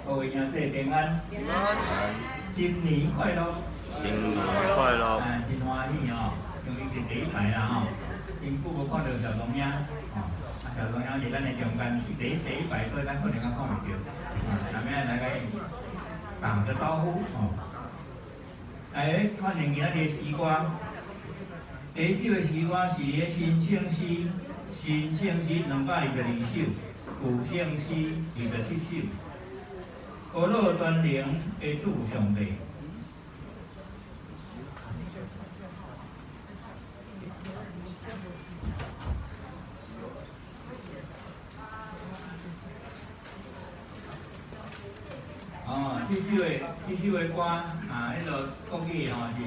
各位兄弟平安，平安，新年快乐，新年快乐，真欢喜哦，因为是第一排啦吼，真久无看到小龙兄，哦，小龙兄是咱的中间第一排，所以咱可能较看袂到，下面来个打个招呼哦。哎，看见今仔日诗歌，第一首的诗歌是咧新唱诗，新唱诗222首，古唱诗27首。高乐端灵的主上帝。哦，这首的歌啊，迄个国语吼是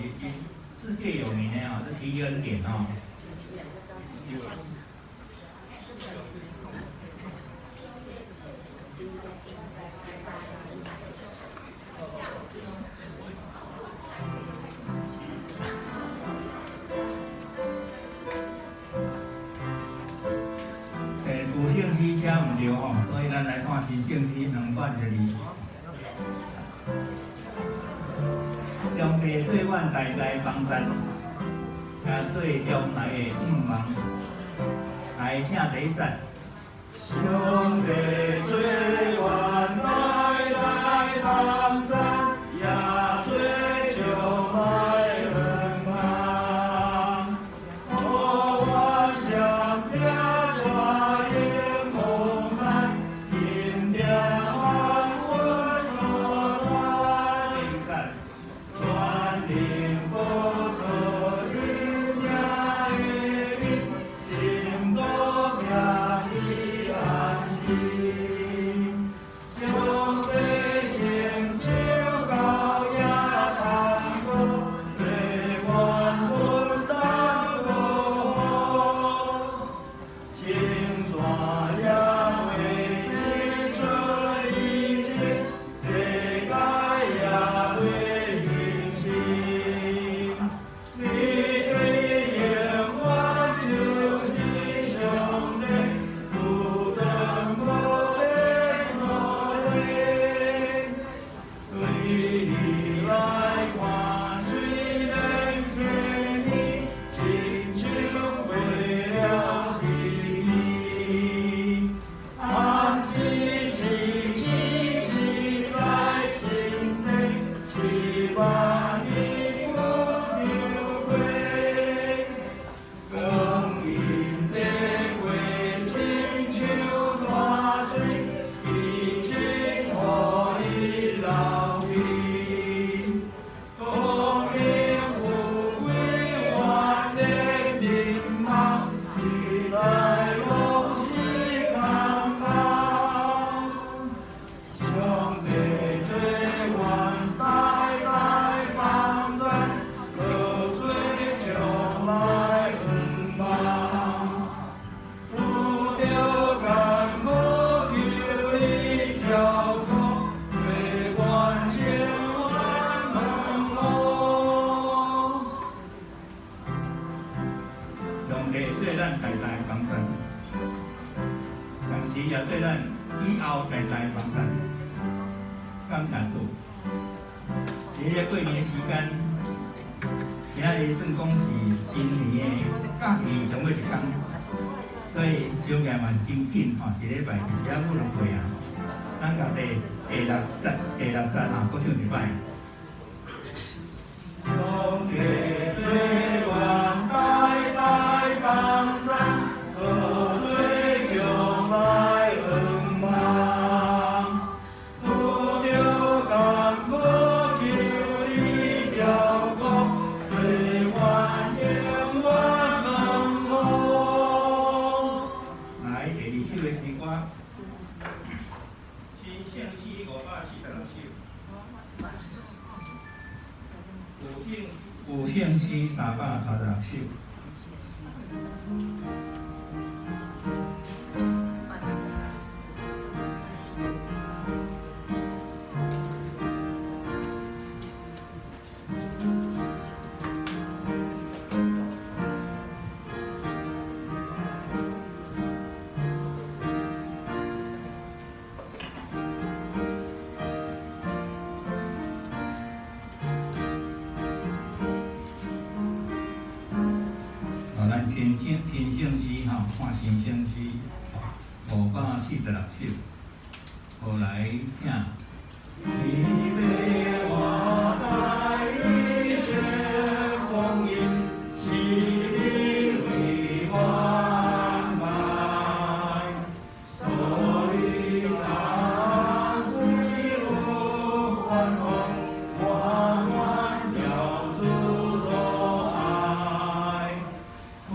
世界有名的吼，是奇恩典吼。古圣诗请唔对吼，所以咱来看新圣诗222。上帝做阮代代帮衬，也做将来的盼望。来，请第一赞。上帝做阮代代帮衬，也做将来的盼望。我愿相拼大英雄汉，引领万物所在。全力保持因命的命，心多平易安心。上帝成就高也通过，做愿分担过。清山了会生出一切，世界也会。你的愿望就是上帝不断无恋，对你来看虽然千年，亲像为了心意，暗示情意是在心底7万年。也对咱以后代代帮衬，感谢主。伫咧过年的时间，今日算讲是新年的假期上尾一天，所以招假嘛真紧吼，一礼拜是只不能过啊。咱家第六节啊，搁唱一摆。上帝做愿代代帮衬，可做将来。古圣诗336首。46首，后来听。你被我在一线光阴，洗礼为我安排，所以当归路繁忙，我叫主所爱，困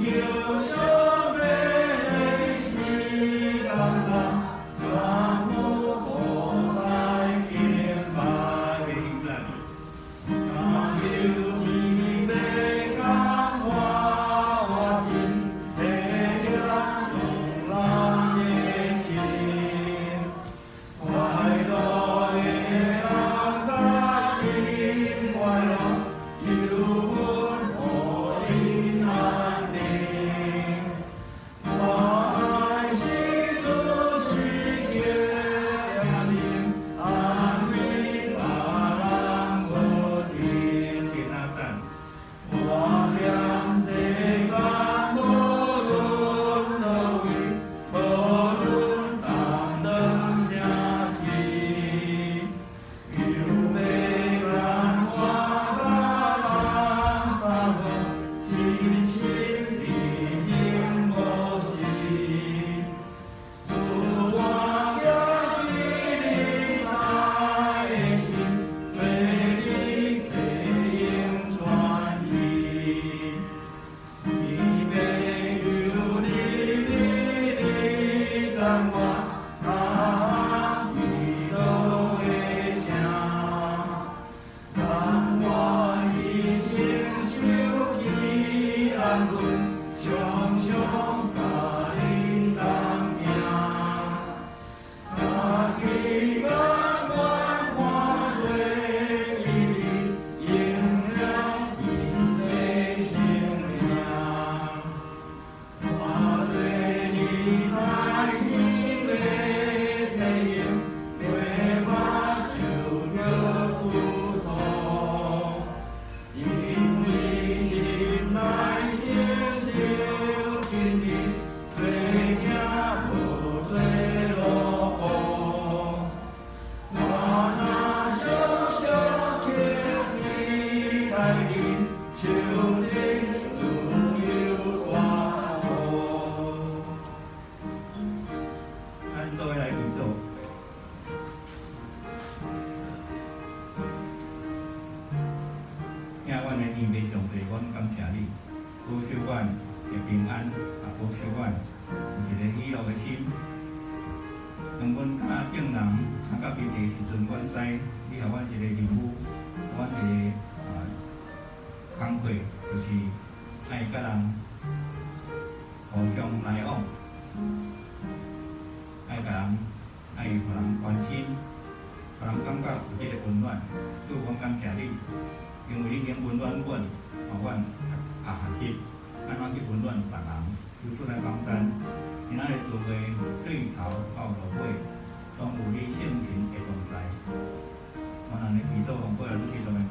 忧伤悲喜长大。当阮较正人，较平地时阵，阮知你互阮一个任务，阮一个工课，就是爱甲人互相来往，爱甲人，爱互人关心，互人感觉有迄个温暖。所以阮感谢你，因为你已经温暖阮，互阮也学习安怎去温暖别人。有出来帮咱。今仔日做个对头到落尾，拢有你性情的同在。我让你祈祷，奉过来主基督的名。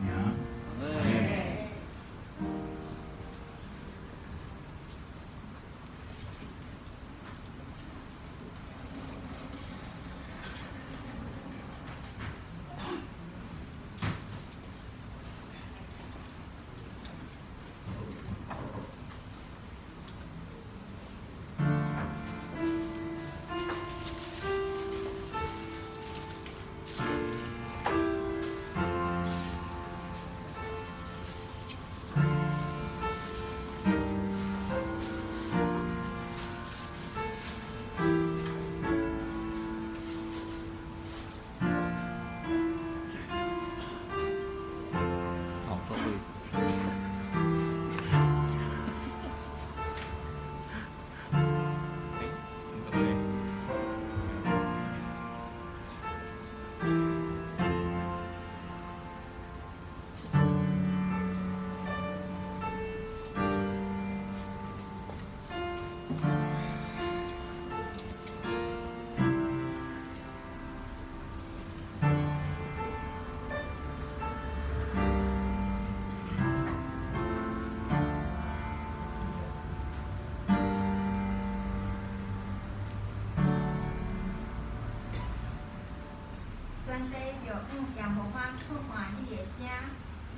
地着耶和华出欢喜的声，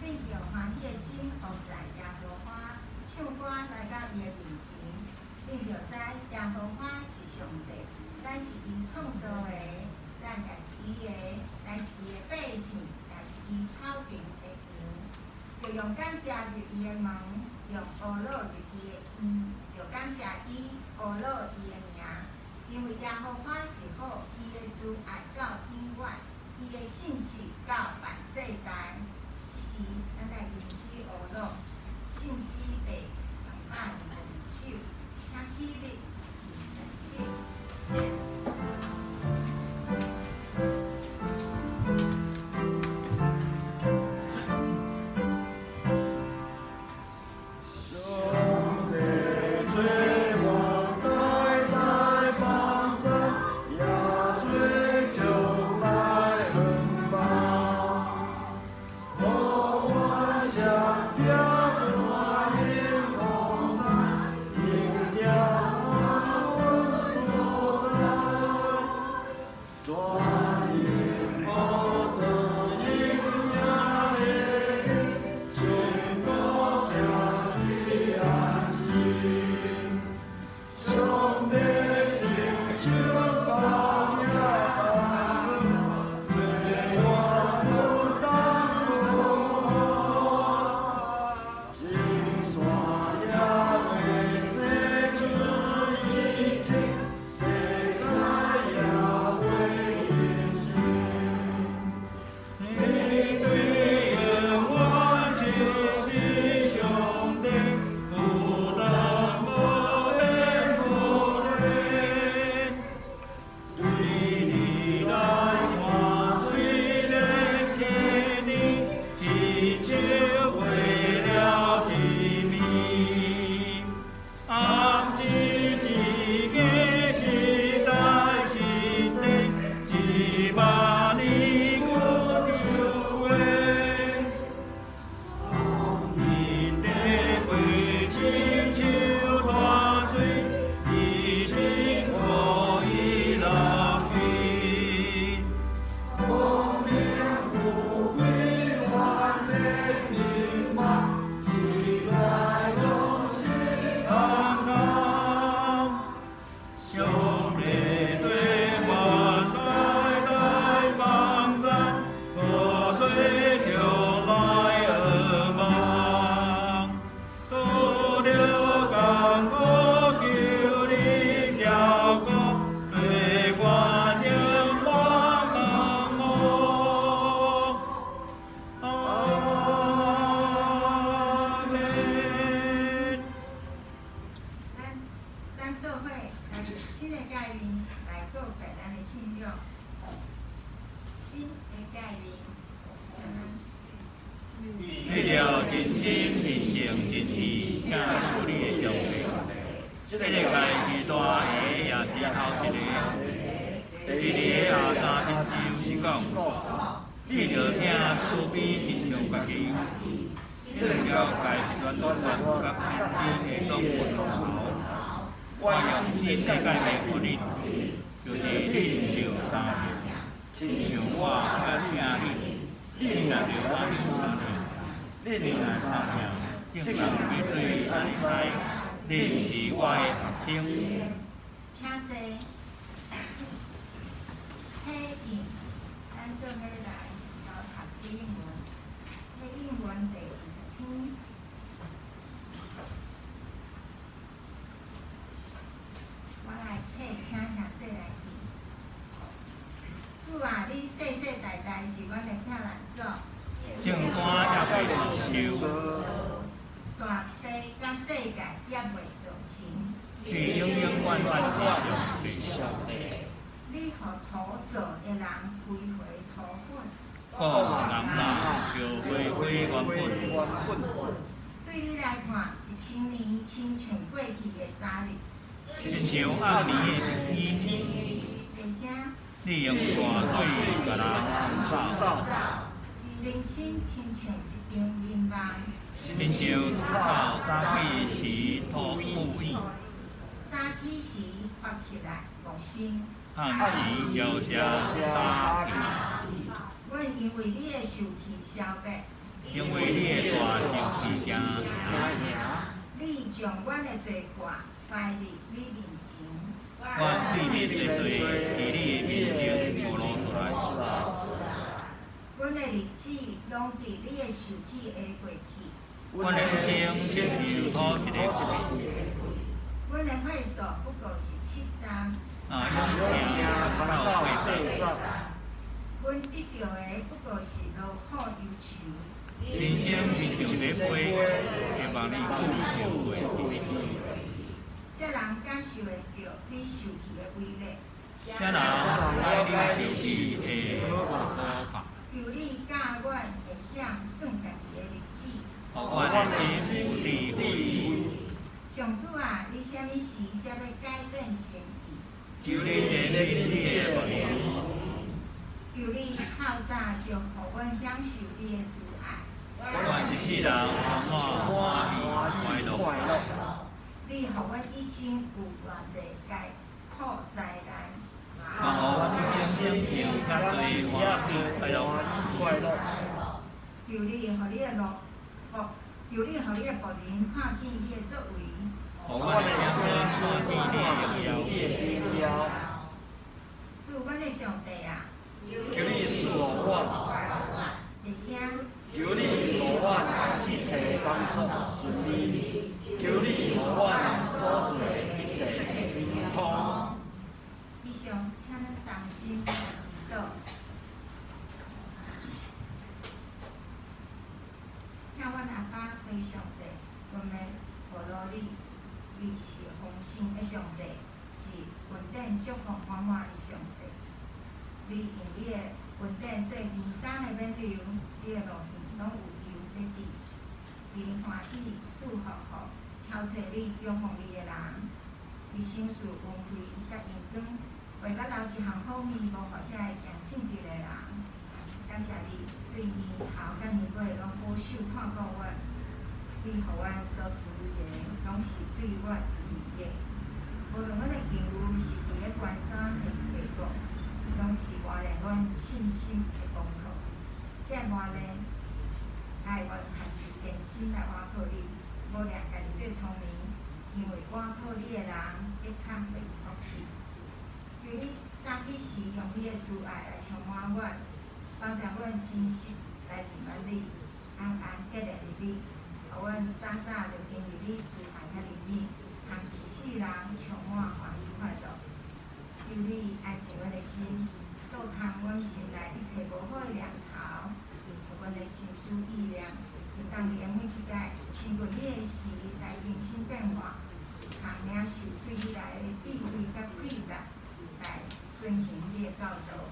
你着欢喜的心服在耶和华，唱歌来到伊的面前。你着知耶和华是上帝，咱是伊创造的，咱也是伊的，咱是伊的百姓，也是伊草根的羊。着用感谢入伊的门，用阿乐入伊的院，着感谢伊，阿乐伊的名。因为耶和华是好，伊的慈爱到永远，伊的信实到万世代。即时，咱来吟诗阿乐，信诗第225首，请起立，吟诗。为了真心真情真意，行出你的用意。这个界是大个，也是后一个。第二个下三真就是讲，你着听厝边欣赏家己，这个家宣传甲民间的动物头。我用恁的界面互恁，就是恁着三个，亲像我甲听你，恁若着我听三个。恁若参听，这人绝对安尼知，恁是我的学生。请坐。体印，咱做伙来交读体印文。体印文第20篇。我来替请兄做来念。主啊，你世世代代是阮的疼难所。正官也袂收，大地甲世界也袂造成。你永永远远活用对上帝。你互土造的人归回土本。故人人就回归原本。对你来看，1000年亲像过去的早日，亲像暗暝的一天。一声。你用大嘴甲人造。人生亲像一场眠梦，亲像草早起时吐吐意，早起时发起来无声，暗时摇车打去。因为你的受气消白，因为你的大能是行，你将阮的罪过摆伫你面前，阮对你的罪伫你的面前流露出来。阮的日子拢伫你的受气下过去，阮的经亲像土一个一个，阮的岁数不过是7章，用命到8章。阮得到的不过是劳苦忧愁。人生是像一个杯，希望你富有过。世人感受会到你受气的威力，啥人爱你受气的可怕？求你教阮会晓算家己的日子。互阮的心有智慧。上主啊，你什么时才要改变心意？求你怜悯你的仆人。求你透早就互阮享受你的慈爱。阮是世人欢喜快乐。你互阮一生有偌济艰苦灾难。然后阮一生有较多欢喜快乐。求你互你的求你互你的仆人看见你的作为。互阮的名字看见你的荣耀。主，阮的上帝啊！求你赐我一声。求你互阮一切工作顺利，求你互阮所做一切灵通。以上，请咱同心祈祷。向阮阿爸归上帝，阮要保罗你，你是丰盛的上帝，是稳定祝福满满的上帝。你用你的稳定做平淡的免流，你的路径拢有油在滴。你欢喜祝福互超找你仰望你的人，你心事恩惠甲阳光，为甲留一项好面，无互遐会行正直的人。感谢你对年头甲年尾拢保守看顾阮，你互阮所求的拢是对阮有利的。无论阮的境遇是伫咧关山还是地国，拢是磨练阮信心的功课。这磨练爱阮学习定心来挖靠你，无掠家己最聪明，因为挖靠你的人一看袂福气。求你早起时用你的慈爱来充满阮，帮助阮真实来认识你，安安结连于你，互阮早早就经历你慈爱甲怜悯，通一世人充满欢喜快乐。求你爱情阮的心，倒空阮心内一切无好的念头，互阮的心思意念，会当连每一届亲近你的时来更新变化，通领受对你来的智慧甲快乐，来遵行你的教导。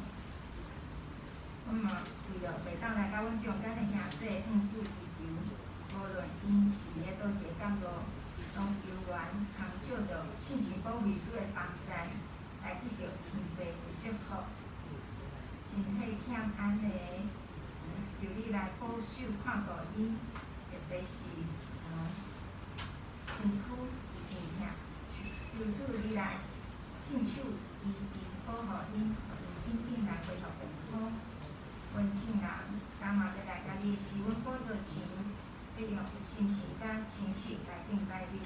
我嘛为了袂当来甲阮中间的兄弟主祈求，无论因是咧倒一个角落，拢求愿通借着信心保卫师的帮助，来得到天父的祝福。身体欠安的，求你来保守看顾因，特别是身躯硬痛，求主你来伸手医治保护因，紧紧来恢复健康。阮众人今嘛要来甲你施阮宝座前，要用心神甲诚实来敬拜你。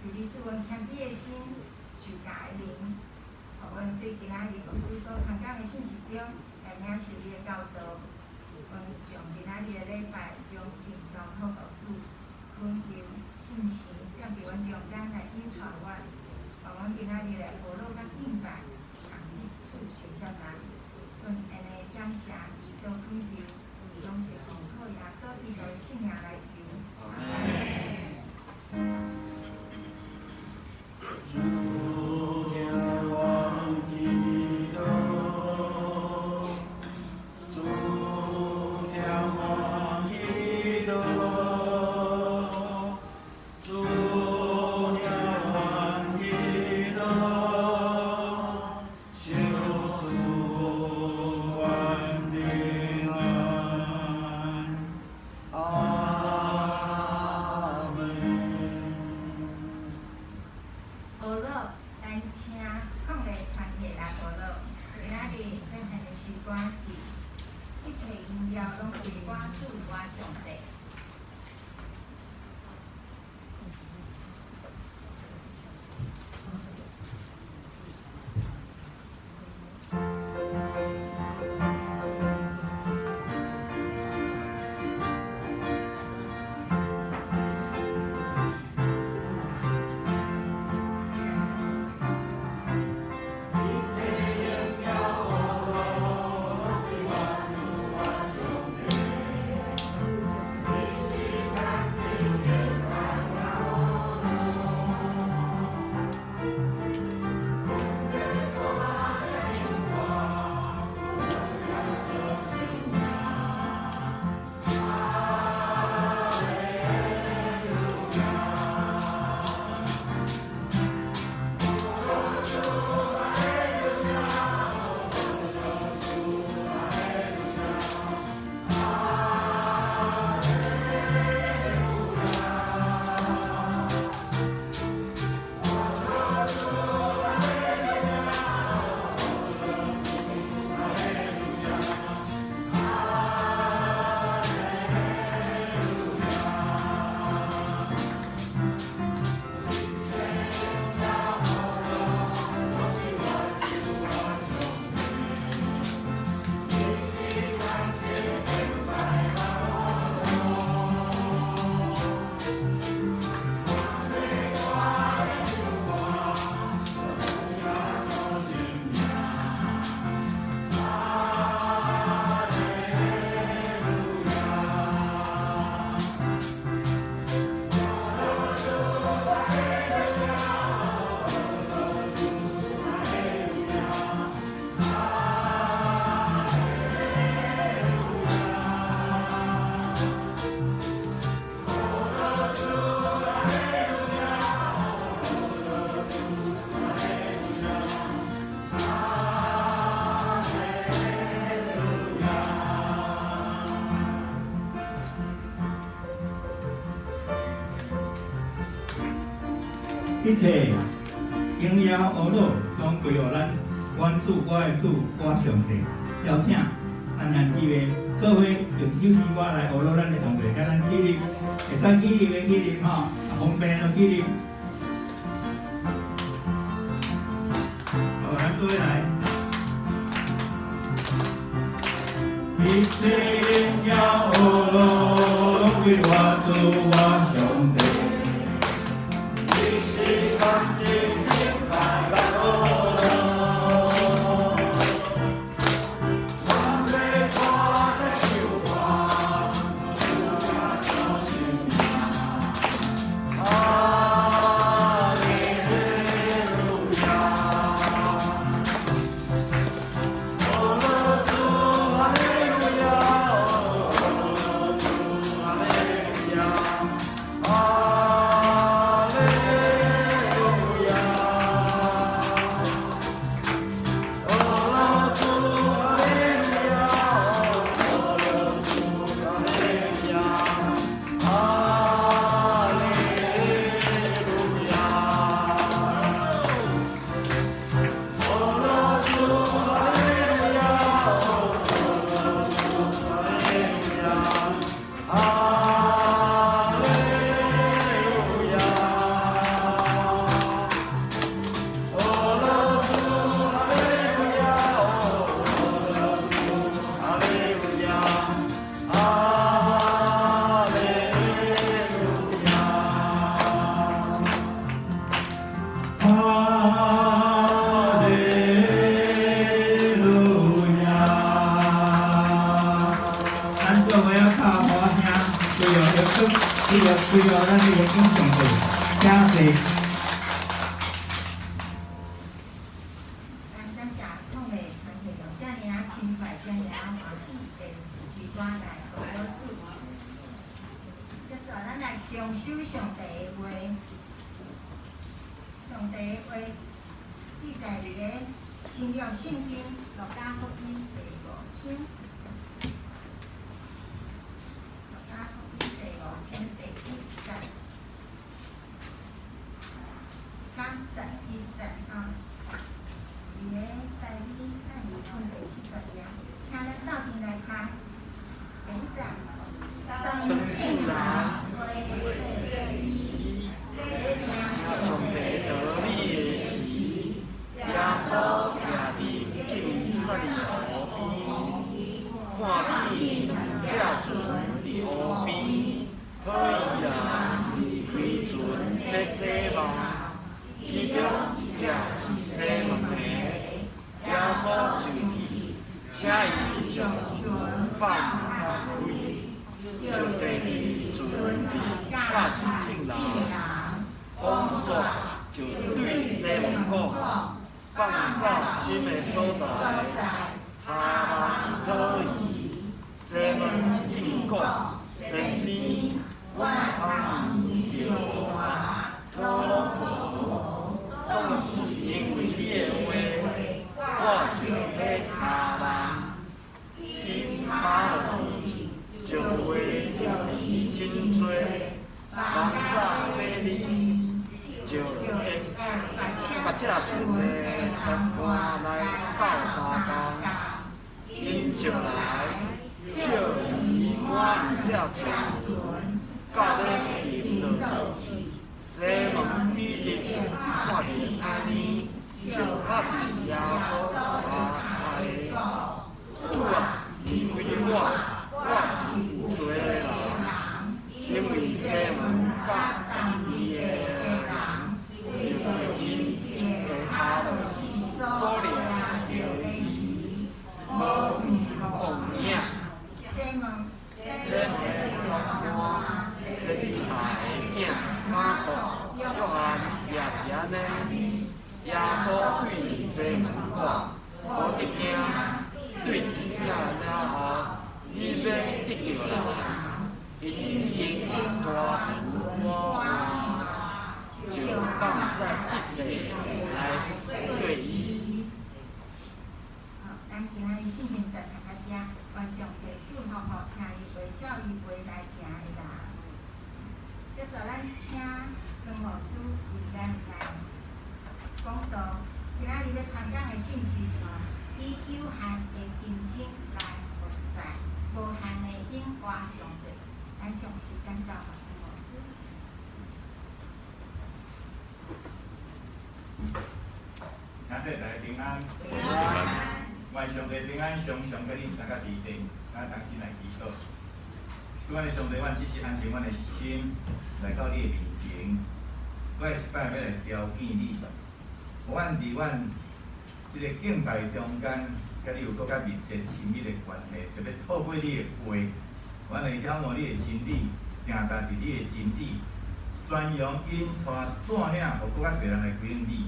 求你使阮谦卑的心，受教的灵，互阮对今仔日牧师所传讲的信息中，来领受你的教导。阮将今仔日的礼拜用敬重好告主，恳求信神踮伫阮中间来引传阮，互阮今仔日的活路甲敬拜，通益处会接纳。阮安尼感谢，所恳求，拢是奉靠耶稣基督的圣名来求。阿门。主仰望基督，主仰望基督，主仰望基督。为我主我上帝。一切荣耀恶乐拢归乎咱，阮主我的主我上帝。邀请咱人起立，做伙用手势我来恶乐咱的同队，甲咱起立，会使起立的起立吼，方便就起立。好，咱做伙来。一切荣耀恶乐拢归我主我上帝。为了咱的荣光上帝，请坐。感谢众位传会用这样轻快、这样欢喜的时光来学老主。接下咱来共修上帝的话，上帝的话记载伫个新约圣经路加福音第5章。第1节，刚1节啊，伫个第2、第7页，请咱斗阵来看。第一站，当进人为第一，上帝得你的时，耶稣徛伫金色的湖边，看见两只船伫湖边，讨伊人离开船咧洗网，其中一只是洗网的，耶稣上去，请伊将船放开，就坐伫船里教是正人。讲煞就对西门讲，放到新的所在，他人讨伊。西门应讲，先生，我通伊着我，讨拢无，总是因为你的话，我就要下人。因跑落去，就为着伊真多，人早买你。就把这船的搬来到山上，因上来叫伊满这船，到咧停落去。西门彼得看见安尼，就合伫耶稣下开，主啊，离开我是有罪的人，因为西门甲同伊的人。因一个下落去，所掠着伊，无忘影。西门我生下的囝马可，约翰也是安尼。耶稣对西门讲：无得惊，对一领了后，你要得着人，因经大船我。就放下一切来对伊。好，咱今仔日信息就读到遮，愿上帝赐福互听伊话、照伊话来行的人。接下咱请曾牧师为咱来讲道。今仔日要传讲的信息是：以有限的今生来服侍无限的永活上帝。咱将时间交给曾牧师。感谢大家平安，愿上帝平安常常给恁大家地震，咱同心来祈祷。主啊，上帝，阮只是安静阮的心来到你的面前，我一摆要来挑拣你，阮伫阮即个敬拜中间，甲你有搁较密切亲密的关系，特别透过你的话，阮来仰望你的真理，定定伫你的真理。宣扬引带带领，互搁较侪人来归应你，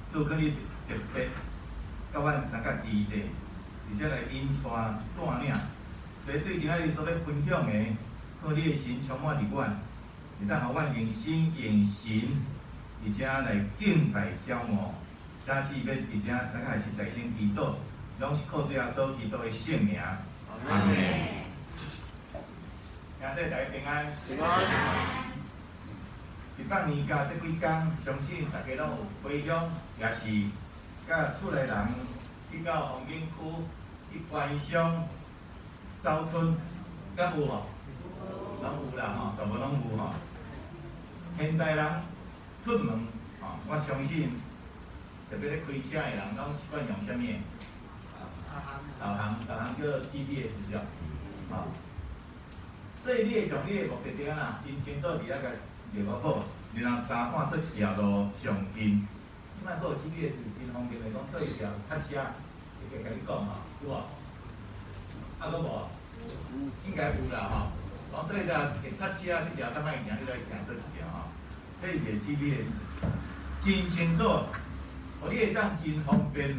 做甲你特别，甲阮三甲基地，而且来引带带领，所以对今仔日所要分享的，靠你的神充满伫阮，会当互阮用心用神，而且来敬拜骄傲，加之要而且三甲是大声祈祷，拢是靠这耶稣基督的圣名。阿门。感谢大家平安。平安。一百年加这几天，相信大家拢有回乡，也是甲厝内人去到风景区去观赏走春，敢有吼？拢有啦吼，大部分拢有吼。现代人出门吼，我相信特别咧开车的人，拢习惯用啥物？导航叫 GPS 对，吼。所以你会从你的目的地啊，真清楚伫遐个。就较好，然后查看倒一条路上近。即摆有 GPS 真方便的，讲倒一条较车，会甲你讲吼，有无？啊，搁无？应该有啦吼。讲倒一条较车，即条较歹行，你来行倒一条吼。这是一个 GPS， 真清楚，互你会当真方便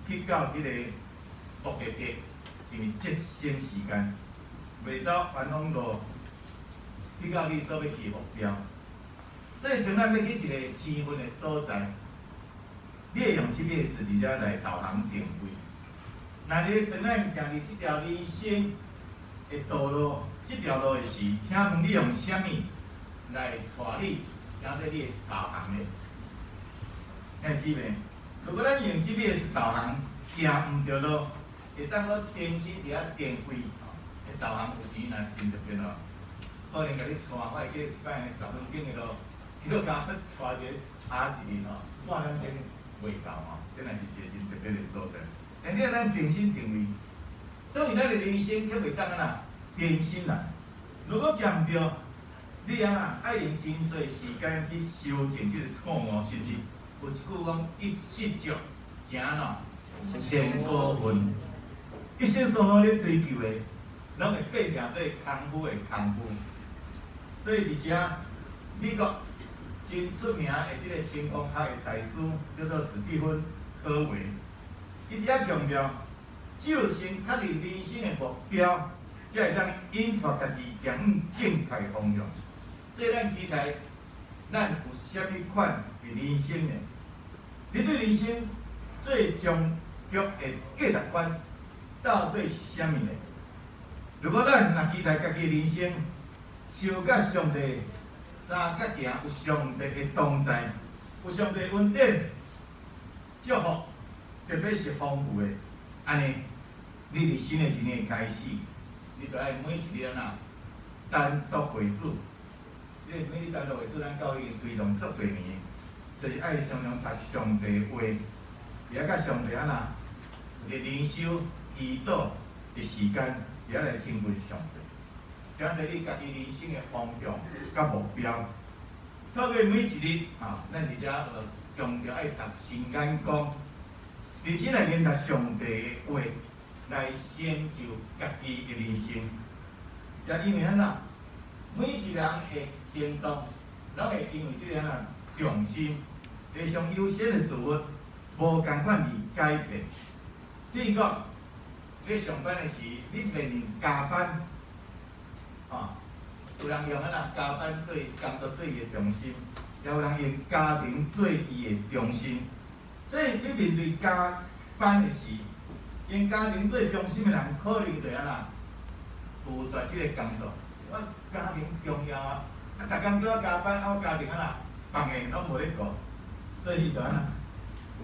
去到迄个目的地，是毋是节省时间？袂走环东路，去到你所要去的目标。所以当咱要去一个青云的所在，你会用 GPS 而且来导航定位。那你当咱行入这条人生的道路，这条路的时，请问你用啥物来带你行在你的导航的？听姊妹，如果咱用 GPS 导航行毋着路，会当搁定时伫遐定位，会导航有时若真特别哦，可能甲你带，我会记一摆10分钟的路，结果甲我带一个下一日哦，半点钟袂到哦，这若是一个真特别的所在。但你咱定心定位，总是咱的人生却袂当啊呐定心啦。如果咸着，你啊爱用真侪时间去修正即个错误失志。有一句讲，一失足成喏千古恨。一生所努咧追求的，拢会变成做功夫的功夫。所以伫遮，美国真出名的即个成功学的大师叫做史蒂芬·科维，伊伫遐强调，只有先确立人生的目标，才会当引带家己行往正确的方向。所以咱期待，咱有啥物款的人生呢？你对人生最终局的价值观到底是啥物呢？如果咱若期待家己的人生受甲上帝三角行，有上帝的同在，有上帝恩典祝福，特别是丰富的，安尼，你伫新的一年开始，你着爱每一日啊单独为主。即个每日单独为主，咱教育推动足侪年，就是爱常常读上帝话，也甲上帝有一个灵修祈祷的时间，也来亲近上帝。假设你家己人生的方向甲目标，透过每一日咱伫遮强调爱读神眼光，而且来研读上帝的话，来成就家己的人生。也因为每一人的行动，拢会因为即个重心，会上优先的事物，无共款而改变。比如讲，你上班的时，你面临加班，有人用加班做工作做伊的重心，也有人用家庭做伊的重心。所以你面对加班的时，用家庭做重心的人，可能就负责即个工作。我家庭重要啊！逐工叫我加班，我家庭放下拢无咧顾，所以就有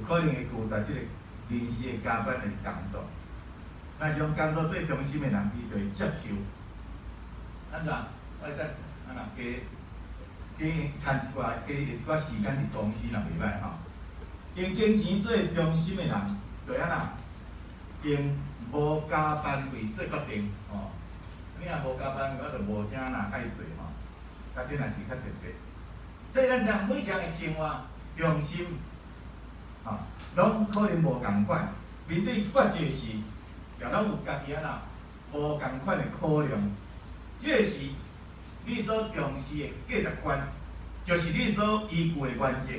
可能会负责即个临时的加班的工作。若是用工作做中心的人，伊就会接受。咱我再加趁一寡时间伫公司若袂歹吼。用金钱做中心的人，就用无加班费做决定吼。你若无加班，我就无啥爱做吼。啊，这若是较特别。所以咱知每一项的生活重心，拢可能无共款。面对抉择时，也拢有家己无共款的考量。这个是你所重视的价值观，就是你所依据的原则。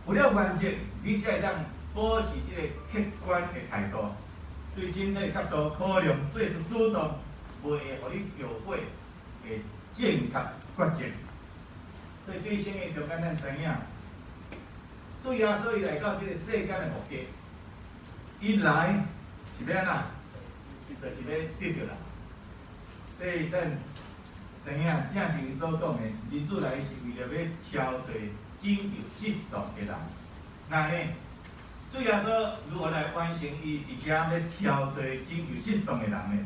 有了原则，你才会当保持这个客观的态度，对整体角度考量，做出主动，袂会互你后悔的正确抉择。所以对生的就简单知影，主耶稣伊来到这个世间的目的，伊来是要就是要得着人。所以咱知影，正是伊所讲的，人子来是为了要挑找拯救失丧的人。那呢，主耶稣如何来完成伊伫遮要挑找拯救失丧的人呢？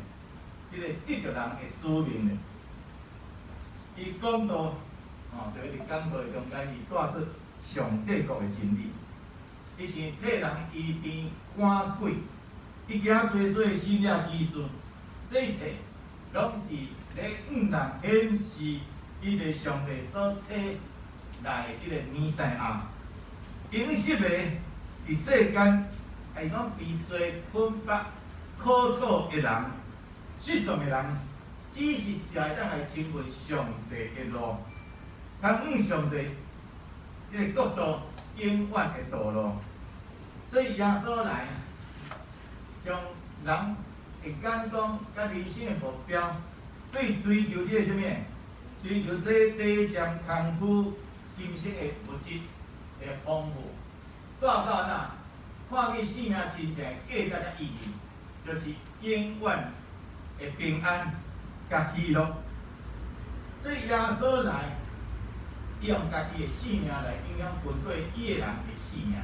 这个得着人的使命呢？伊讲到，就是伫讲道的中间，伊带出上帝国的真理。伊是替人医病赶鬼，伊行做新了医术，这一切拢是咧人显示伊个上帝所册来的即个弥赛亚。因失的伫世间，会讲被罪困绑、苦楚的人、失丧的人，只是来当来亲近上帝的路，通往上帝即个国度永远的道路。所以耶稣来，将人的眼光甲人生的目标，追求这个啥物？追求这第一项功夫今生的物质的丰富，带到看见生命真正的价值甲意义，就是永远的平安甲喜乐。所以耶稣来，伊用家己的生命来影响分对伊个人的生命，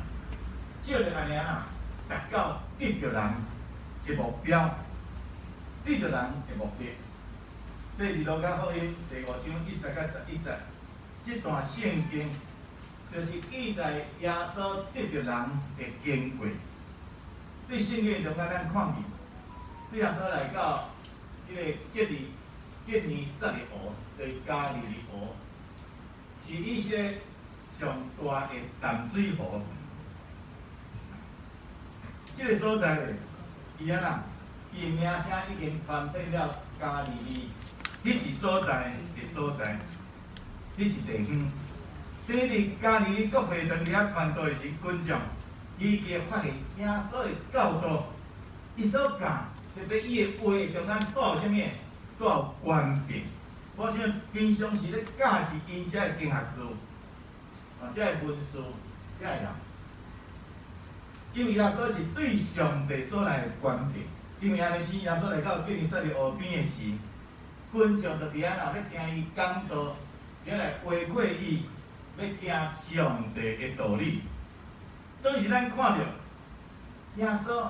照着安尼达到得着人的目标。得着人的目的。所以《路加福音》第5章1节到11节，这段圣经就是记载耶稣得着人的经过。对圣经中间咱看见，主耶稣来到这个结尼撒勒湖，就是加利利湖，是以色列上大的淡水湖。这个所在咧，伊安那，伊名声已经传遍了加利利，迄是所在的所在，迄是地方。等于加利利各会堂伫遐传道时，群众伊会发现耶稣的教导，伊所教，特别伊的话中间带什么？带有权柄。我想平常时咧教是因遮的经学士，遮的文士，遮的人。因为耶稣是对上帝所来的权柄，因为安尼时，耶稣来到基尼撒勒湖边的时，群众就伫遐要听伊讲道，要来回馈伊，要听上帝的道理。总是咱看到耶稣，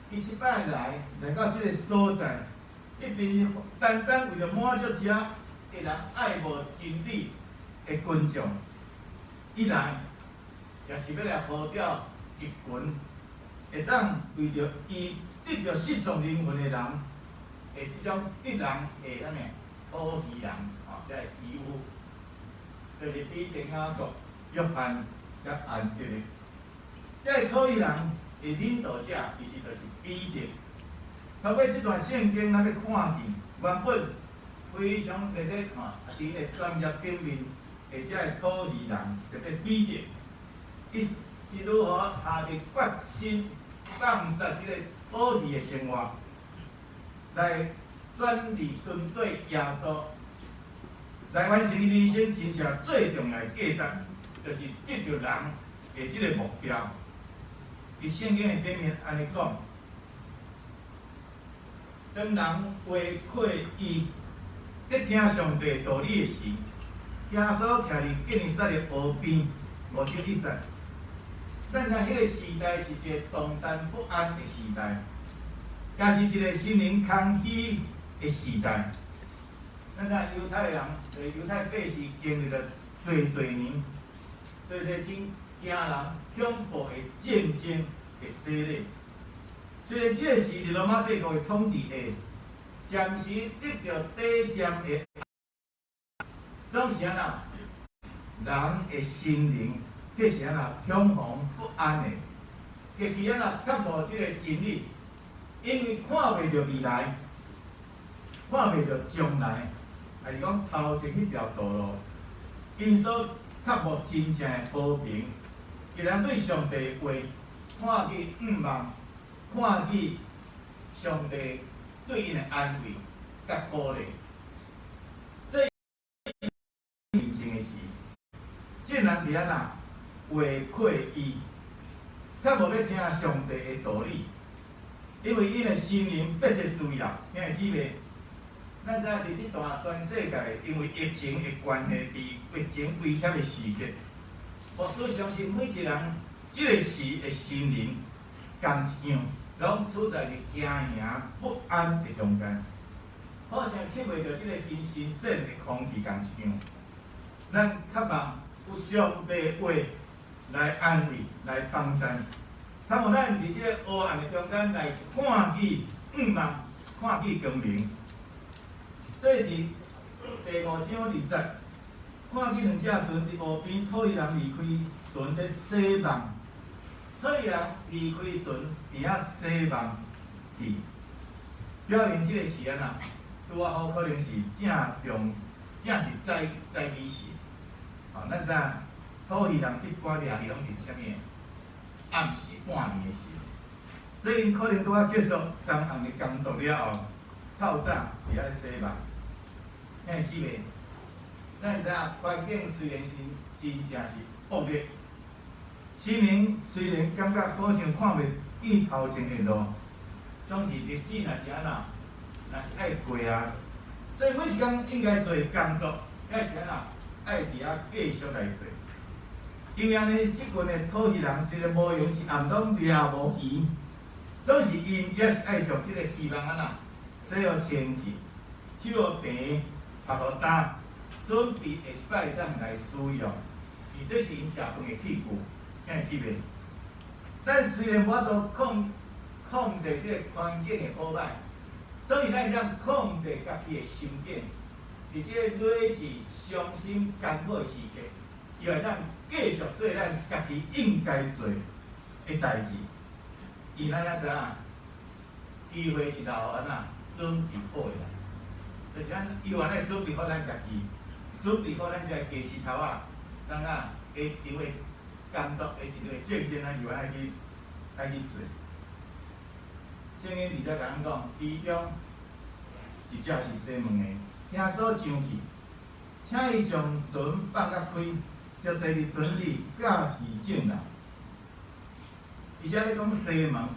伊即摆来到即个所在，一边是单单为着满足遮个人爱慕真理的群众，一来也是要来号召一群会当为着伊得着失丧灵魂的人，的即种得人的啥物好奇人，即个义务，就是彼得、雅各、约翰甲安德烈。即个可疑人的领导者，其实就是彼得。透过这段圣经，咱要看见原本非常特别伫个专业顶面的这个可疑人，特别彼得，伊是如何下定决心放下这个可疑的生活，来转离跟对耶稣，来完成伊人生真正最重要的价值，就是得着人的这个目标。伫圣经的顶面安尼讲，当人回馈伊得听上帝道理的时，耶稣徛伫基尼撒勒湖边，5章1节。咱知迄个时代是一个动荡不安的时代，也是一个心灵空虚的时代。咱知犹太人，犹太百姓经历了多年，多真惊人、恐怖的战争的洗礼。虽然这个是罗马帝国的统治下，暂时得到短暂的，总是安那人的心灵，却是安那恐慌不安的，尤其安那缺无这个真理，因为看袂到未来，看袂到将来，还是讲头前迄条道路，因所缺无真正的和平，伊人对上帝的话看去望，看去上帝对因的安慰甲鼓励。这面前的事，竟然伫安那回馈伊，较无要听上帝的道理，因为因的心灵迫切需要。兄弟姊妹，咱知伫即段全世界因为疫情的关系，伫疫情威胁的时刻，我所相信每一人即个时的心灵同一样，拢处在伫惊惶不安的中间，好像吸袂到即个真新鲜的空气同一样。咱渴望有上帝的话来安慰、来帮助，倘有咱伫即个黑暗的中间来看见望、看见光明。所以伫第5章2节，看见两只船伫湖边，讨伊人离开船咧洗网，讨伊人离开船伫遐洗网去，表明即个是安那，拄啊好可能是正是在期时。咱知影讨伊人伫关掠伊拢是啥物？暗时半暝的时，所以因可能拄啊结束昨暗的工作了后，透早伫遐洗网。兄弟姊妹，咱知影环境虽然是真正是恶劣，市民虽然感觉好像看袂见头前的路，总是日子若是安那，若是爱过啊。所以每一工应该做工作，也是安那爱伫遐继续来做。因为安尼，即群的讨伊人虽然无用一暗拢掠无鱼，总是因也是爱将即个希望安那洗互清气，去互平，拍互干，准备下一摆当来使用。伊这是因食饭的器具，遐记袂？咱虽然无法度控制即个环境的好歹，总是咱会当控制家己的心境。伫即个累次伤心艰苦的时刻，伊会当继续做咱家己应该做的代志。伊咱知影，机会是留安怎准备好的啦，就是咱伊原来准备好咱家己，准备好咱即个鸡翅头仔，咱下一场的工作，下一场的证件，咱就爱去做。圣经伫遮甲咱讲，其中一只是西门的，耶稣上去，请伊将船放甲开，就坐伫船里驾驶进来。而且咧讲西门，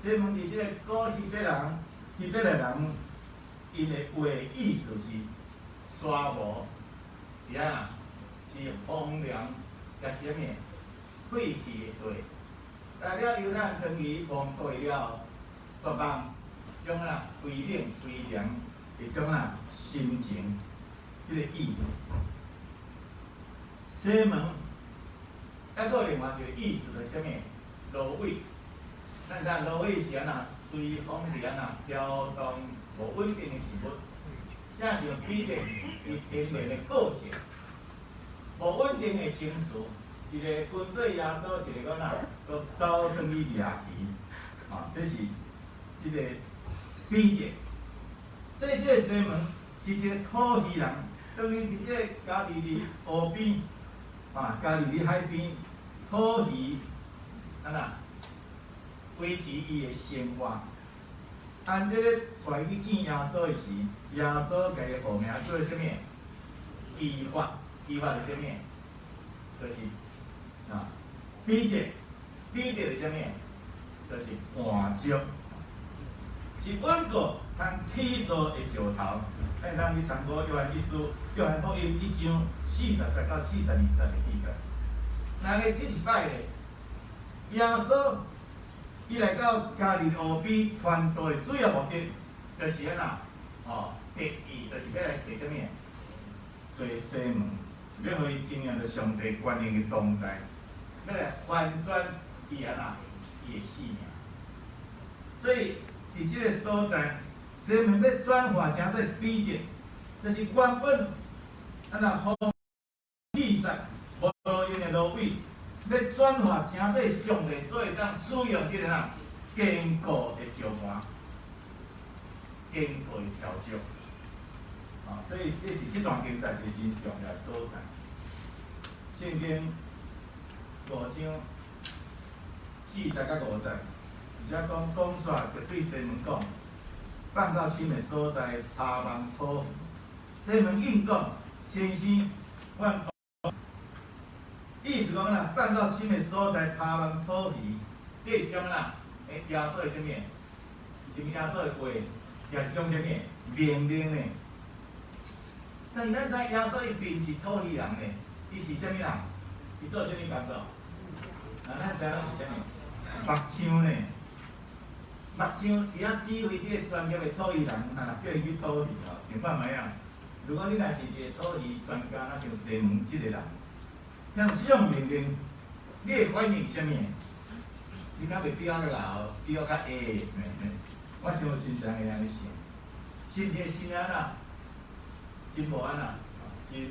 西门伫即个古希伯来人，因的话的意思是沙漠，是啊，是荒凉，甲是啥物废弃的地。来了犹太当伊忘过了绝望，种啦悲冷悲凉迄种啦心情，迄个意思。西门，还佫有另外一个意思就是啥物？芦苇，咱知芦苇是安那随风伫安那飘动，无稳定的事物。正像彼得伊天然的个性，无稳定的情绪。一个军队耶稣，一个讲啊，都走转去掠鱼，这是即个彼得。所以即个西门是一个土耳人，等于伫即个加利利河边，加利利海边，土耳安那维持伊的生活。按这个带去见耶稣的时，耶稣家己号名做啥物？基法，基法是啥物？就是彼得是啥物？就是换石，是稳固通起坐的石头。咱通去参考约翰一书、约翰福音1章40节到42节的记载。那咧，即一摆咧，耶稣伊来到加利利河边传道的主要目的，就是安那特意就是要来找啥物？找西门，要互伊经验着上帝权能的同在。要来翻转伊安那伊的性命，所以伫即个所在，西门要转化成做彼得，就是原本安那风气散无路用的芦苇，要转化成做上帝所会当使用即个坚固的石盘，坚固的条石。所以这是这段经节是真重要的所在。圣经5章40到50，而且讲煞就对西门讲，放到深的所在，下网讨鱼。西门应讲，先生，阮意思讲啦，放到深的所在，下网讨鱼，这种啦，耶稣的啥物？是耶稣的话，也是种啥物？命令呢？但是咱知耶稣伊并不是土耳人呢，伊是啥物人？伊做啥物工作？咱知影是啥物？木匠呢？木匠伊指挥即个专业的土耳人，叫伊去讨鱼想看卖啊！如果你若是一个土耳专家，那像西门即个人，听即种命令，你会反应啥物？你敢袂比我较老，比我较下？我想真侪会安尼想，真正是安那，真无安那，真，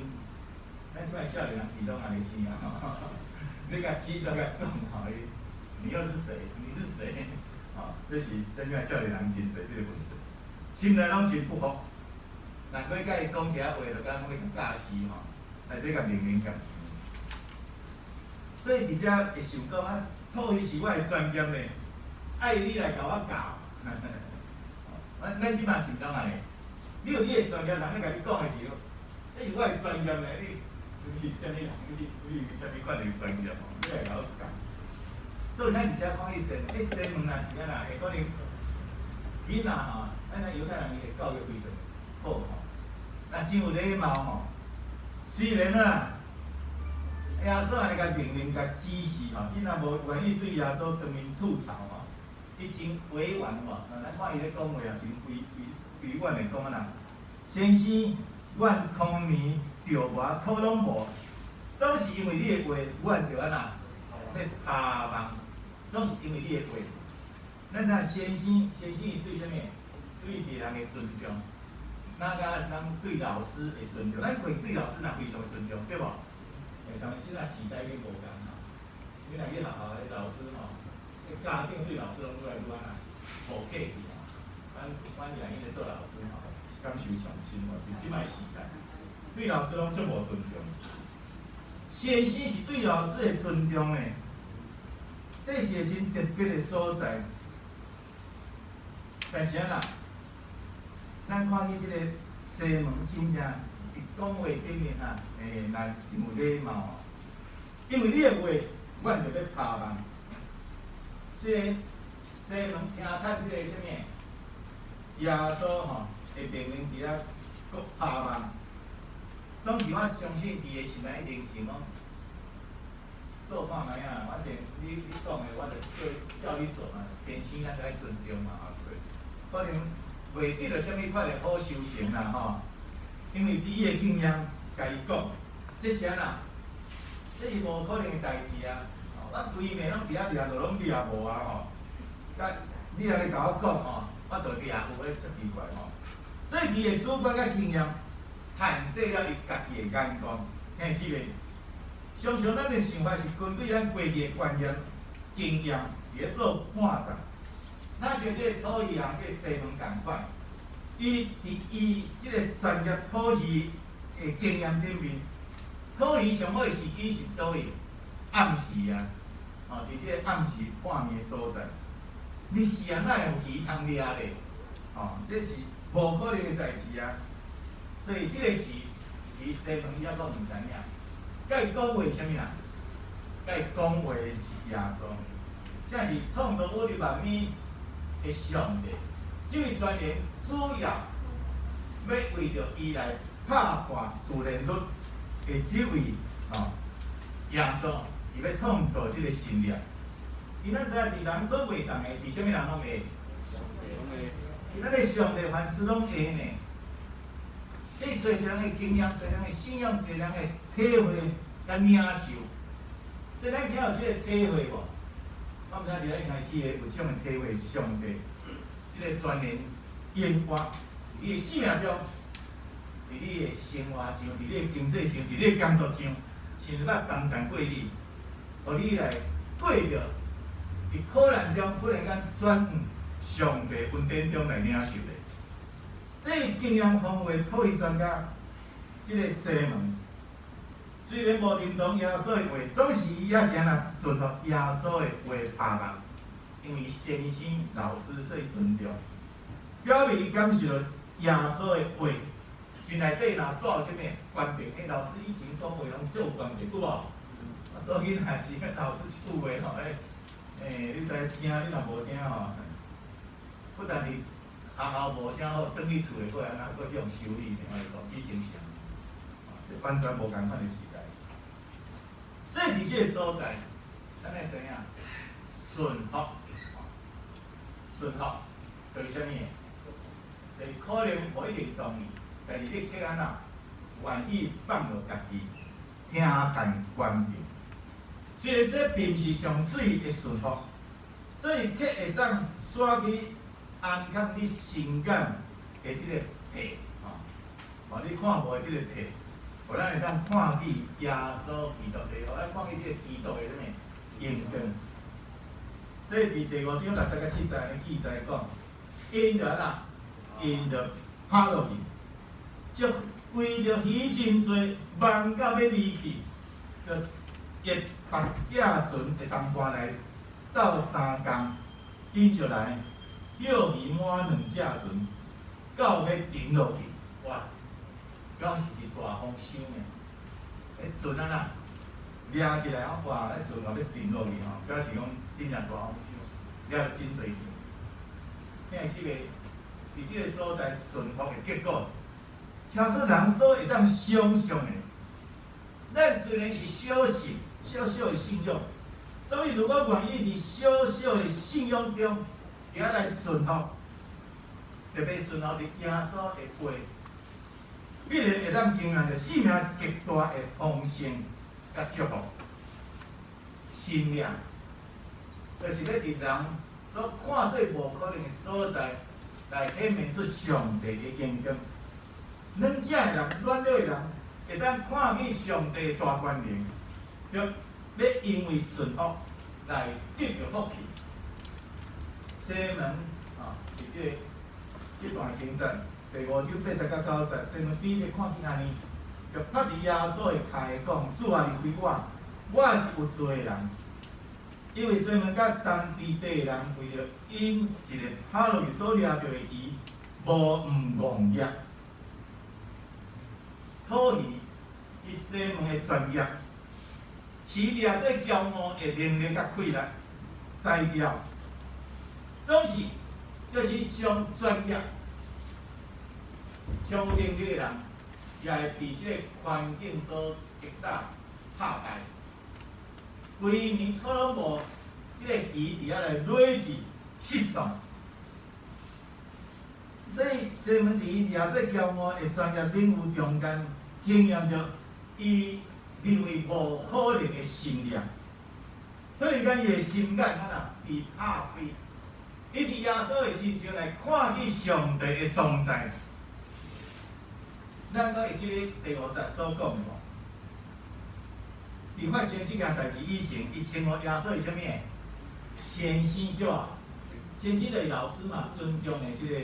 咱即摆少年人伊拢安尼想啊！你甲指导甲讲你又是谁？你是谁？这是咱即摆少年人真侪即个问题，心内拢真不服。难怪甲伊讲一下话，就讲要甲教死来底甲命令监视。所以伫遮会想讲啊，土鱼是我的专业咧，爱你来甲我教。咱即摆是毋当安尼，你有你的专业，人咧甲你讲的时候，这是我的专业咧，你是啥物人？你是啥物款的专业？你来甲我教。所以咱伫遮看伊西门若是安那，会可能囡仔咱犹太人伊的教育非常好那真有礼貌虽然耶稣安尼甲命令、甲指示囡仔无愿意对耶稣当面吐槽伊真委婉无，咱看伊咧讲话啊，真委婉的讲啊啦。先生，阮空年着无讨拢无，总是因为你的话，阮着安那要拍望，总是因为你的话。咱知先生，先生伊对啥物？对一个人的尊重，那甲咱对老师的尊重，咱会对老师若非常的尊重，对无？但是即仔时代已经无共吼，你若去学校的老师吼，家长对老师拢愈来愈安那无客气吼。阮爷因咧做老师吼，感受上深哦，伫即摆时代，对老师拢足无尊重。先生是对老师的尊重诶，这是个真特别的所在。但是啊啦，咱看见即个西门真正伫讲话顶面啊，来真有礼貌哦。因为你的话，阮就要拍望。虽然西门听看即个啥物，耶稣吼会明明伫遐搁拍望，总是我相信伫个心内一定想讲，做看卖啊，反正你讲的我就叫你做嘛，先生咱就爱尊重嘛，后做。可能袂得着啥物款的好修行啦吼，因为伊的经验甲伊讲，这是安那，这是无可能的代志啊！我规暝拢伫遐掠着，拢掠无啊吼。甲你安尼甲我讲吼，我着掠有诶，足奇怪吼。所以伊的主观甲经验限制了伊家己的眼光，听姊妹。常常咱的想法是根据咱过去的观念、经验伫咧做判断。咱像即个土语人，即个西门共款，伊伫伊即个专业土语的经验顶面，土语上好的时机是倒位？暗时啊，伫即个暗时半暝所在，你是啊，哪会有鱼通掠咧？这是无可能的代志啊！所以即个是伊西门抑阁毋知影，甲伊讲话是啥物人？甲伊讲话是耶稣，这是创造我哋万米的上帝。即位传言主要要为着伊来拍破自然律的即位耶稣，伊要创造即个新律。伊咱知影，伫人所袂当的，伫啥物人拢会？伊咱的上帝凡事拢会呢。这做一人的经验，做一人的信仰，做一人的体会甲领受。所以咱今有即个体会无？我毋知伫咱开始的有啥物体会上帝即个全然演化，伊的生命中，伫你的生活上，伫你的经济上，伫你的工作上，想捌帮助过你，互你来过着伫苦难中忽然间转换上帝恩典中来领受的。这经验丰富的土语专家，即个西门，虽然无认同耶稣的话，总是伊也是安那顺服耶稣的话拍望，因为先生老师所以尊重，表明伊感受到耶稣的话，心内底若带有啥物关键？老师以前讲话拢足有关键，有无？做囡仔时，老师一句话吼，你在听，你若无听吼，不但是学校无啥好，转去厝诶，过来哪搁用修理呢？我讲以前是安，完全无共款诶时代。这伫即个所在，咱会知影顺服，顺服就是啥物？就是可能无一定同意，但是你却安那愿意放落家己，听从关闭。虽然这并不是上水的顺服，所以却会当刷去安康你情感的即个皮，你看无即个皮，互咱会当看见耶稣基督的，互咱看见即个基督的啥物形象。所以伫第5章60到70的记载讲，因着啦，因着拍落去，就为着鱼真多，忙到要离去，就一白架船会当搬来斗3工，因就来钓鱼满2架船，到要停落去，哇！表示是大风伤的，迄船啊呐，掠起来哇，迄船也要停落去吼，表示讲真正大风伤，掠真侪鱼。因为即个伫即个所在顺服的结果，超出人所会当想象的。咱虽然是小信。小小的信仰，所以如果愿意伫小小的信仰中伫遐来顺服，特别顺服伫耶稣的话，必然会当经验着生命极大的丰盛甲祝福。信仰，就是要伫人所看做无可能的所在，来显明出上帝的荣光。软弱的人、软弱的人，会当看见上帝大权能，就要因为顺服来得到福气。西门是这段经节第5章8节到9节，西门彼得看见安尼，就拍伫耶稣的脚讲：主啊，离开我是有罪的人。因为西门甲当地地人为着因一个抛落去所掠着的鱼，无毋忘业，讨鱼是西门的专业，是掠做骄傲的能力甲气力，摘掉，总是就是上专业、上有能力的人，也会被这个环境所击打、打败。规年讨拢无即个鱼伫遐来累积失丧，所以西门伫掠做骄傲的专业领域中间，经验着伊认为无可能的信念。突然间，伊的心眼被拍开，伊伫耶稣的身上来看见上帝的同在。咱搁会记咧第5节所讲无？伫发生即件代志以前，伊称呼耶稣是啥物？先生对吧？先生就是老师嘛，尊重的即个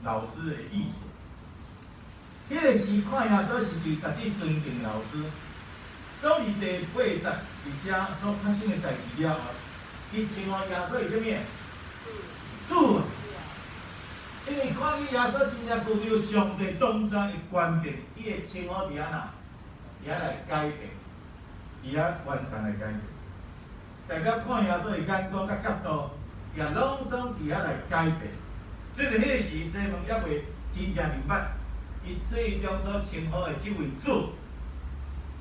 老师的意思。迄个时看耶稣是就家己尊敬老师。总是第8节伫遮所发生的代志了后，伊称呼耶稣是啥物？主啊！因为看见耶稣真正具有上帝同在的权柄，伊会称呼伫遐来改变。伊遐完全来改变，大家看耶稣的眼光甲角度，也拢总伫遐来改变。虽然迄个时西门还未真正明白，伊最终所称呼的即位主，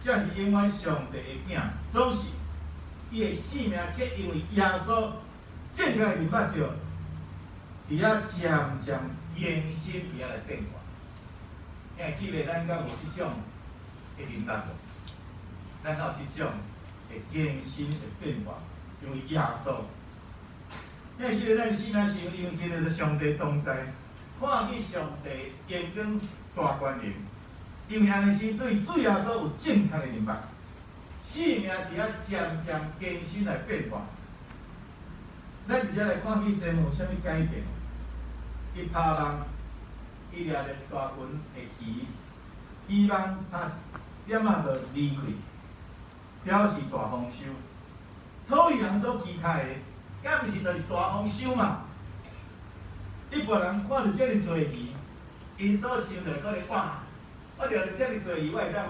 才是永远上帝的囝。总是伊的性命，却因为耶稣正确明白着，伫遐渐渐延伸伫遐来变化。因为姊妹，咱敢有即种的明白无？咱有即种的延伸的变化，因为耶稣。因为是咱生命是因为经历着上帝同在，看见上帝荣光大权能，因为安尼是对主耶稣有正确的明白，生命伫遐渐渐更新来变化。咱伫遮来看见西门有啥物改变？伊拍网，伊掠着大群的鱼，鱼网差一点仔就离开。表示大丰收，讨鱼人所期待的，敢毋是就是大丰收嘛？一般人看到遮尔多鱼，因所想着可能哇，我掠着遮尔多鱼，我会当